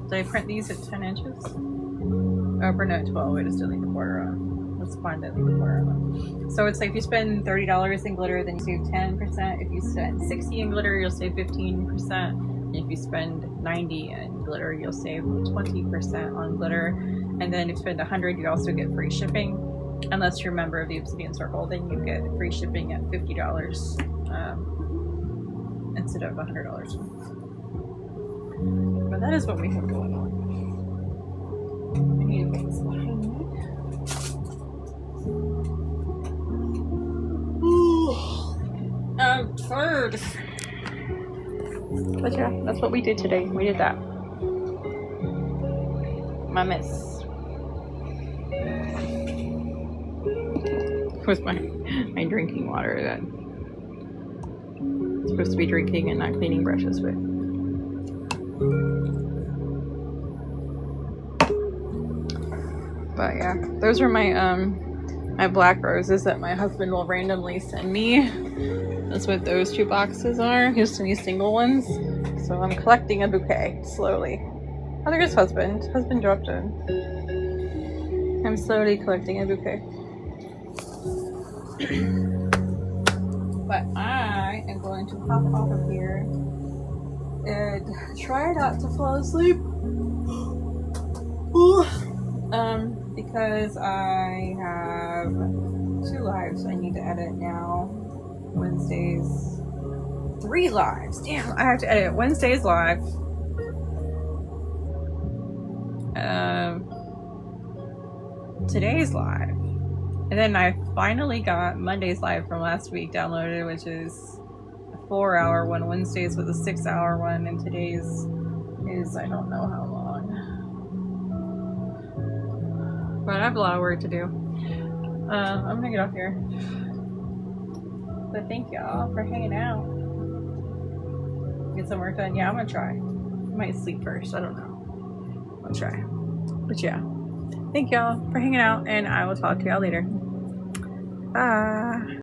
Did I print these at 10 inches? Oh, print at 12. I just didn't leave the border on. Let's find it, leave the border on. So it's like if you spend $30 in glitter, then you save 10%. If you spend $60 in glitter, you'll save 15%. If you spend $90 in glitter, you'll save 20% on glitter. And then if you spend $100, you also get free shipping. Unless you're a member of the Obsidian Circle, then you get free shipping at $50 instead of $100. But that is what we have going on. need to fix what I need. I'm tired. But yeah, that's what we did today. We did that. My miss. Was my drinking water that I'm supposed to be drinking and not cleaning brushes with. But yeah, those are my my black roses that my husband will randomly send me. That's what those 2 boxes are. He'll send me single ones. So I'm collecting a bouquet slowly. Oh, there's husband. Husband dropped in. I'm slowly collecting a bouquet. But I am going to hop off of here and try not to fall asleep. Because I have 2 lives I need to edit now. Wednesdays, 3 lives. Damn, I have to edit Wednesday's live. Today's live. And then I finally got Monday's live from last week downloaded, which is a 4-hour one. Wednesday's was a 6-hour one, and today's is I don't know how long. But I have a lot of work to do. I'm gonna get off here. But thank y'all for hanging out. Get some work done. Yeah, I'm gonna try. I might sleep first. I don't know. I'll try. But yeah. Thank y'all for hanging out, and I will talk to y'all later. Bye.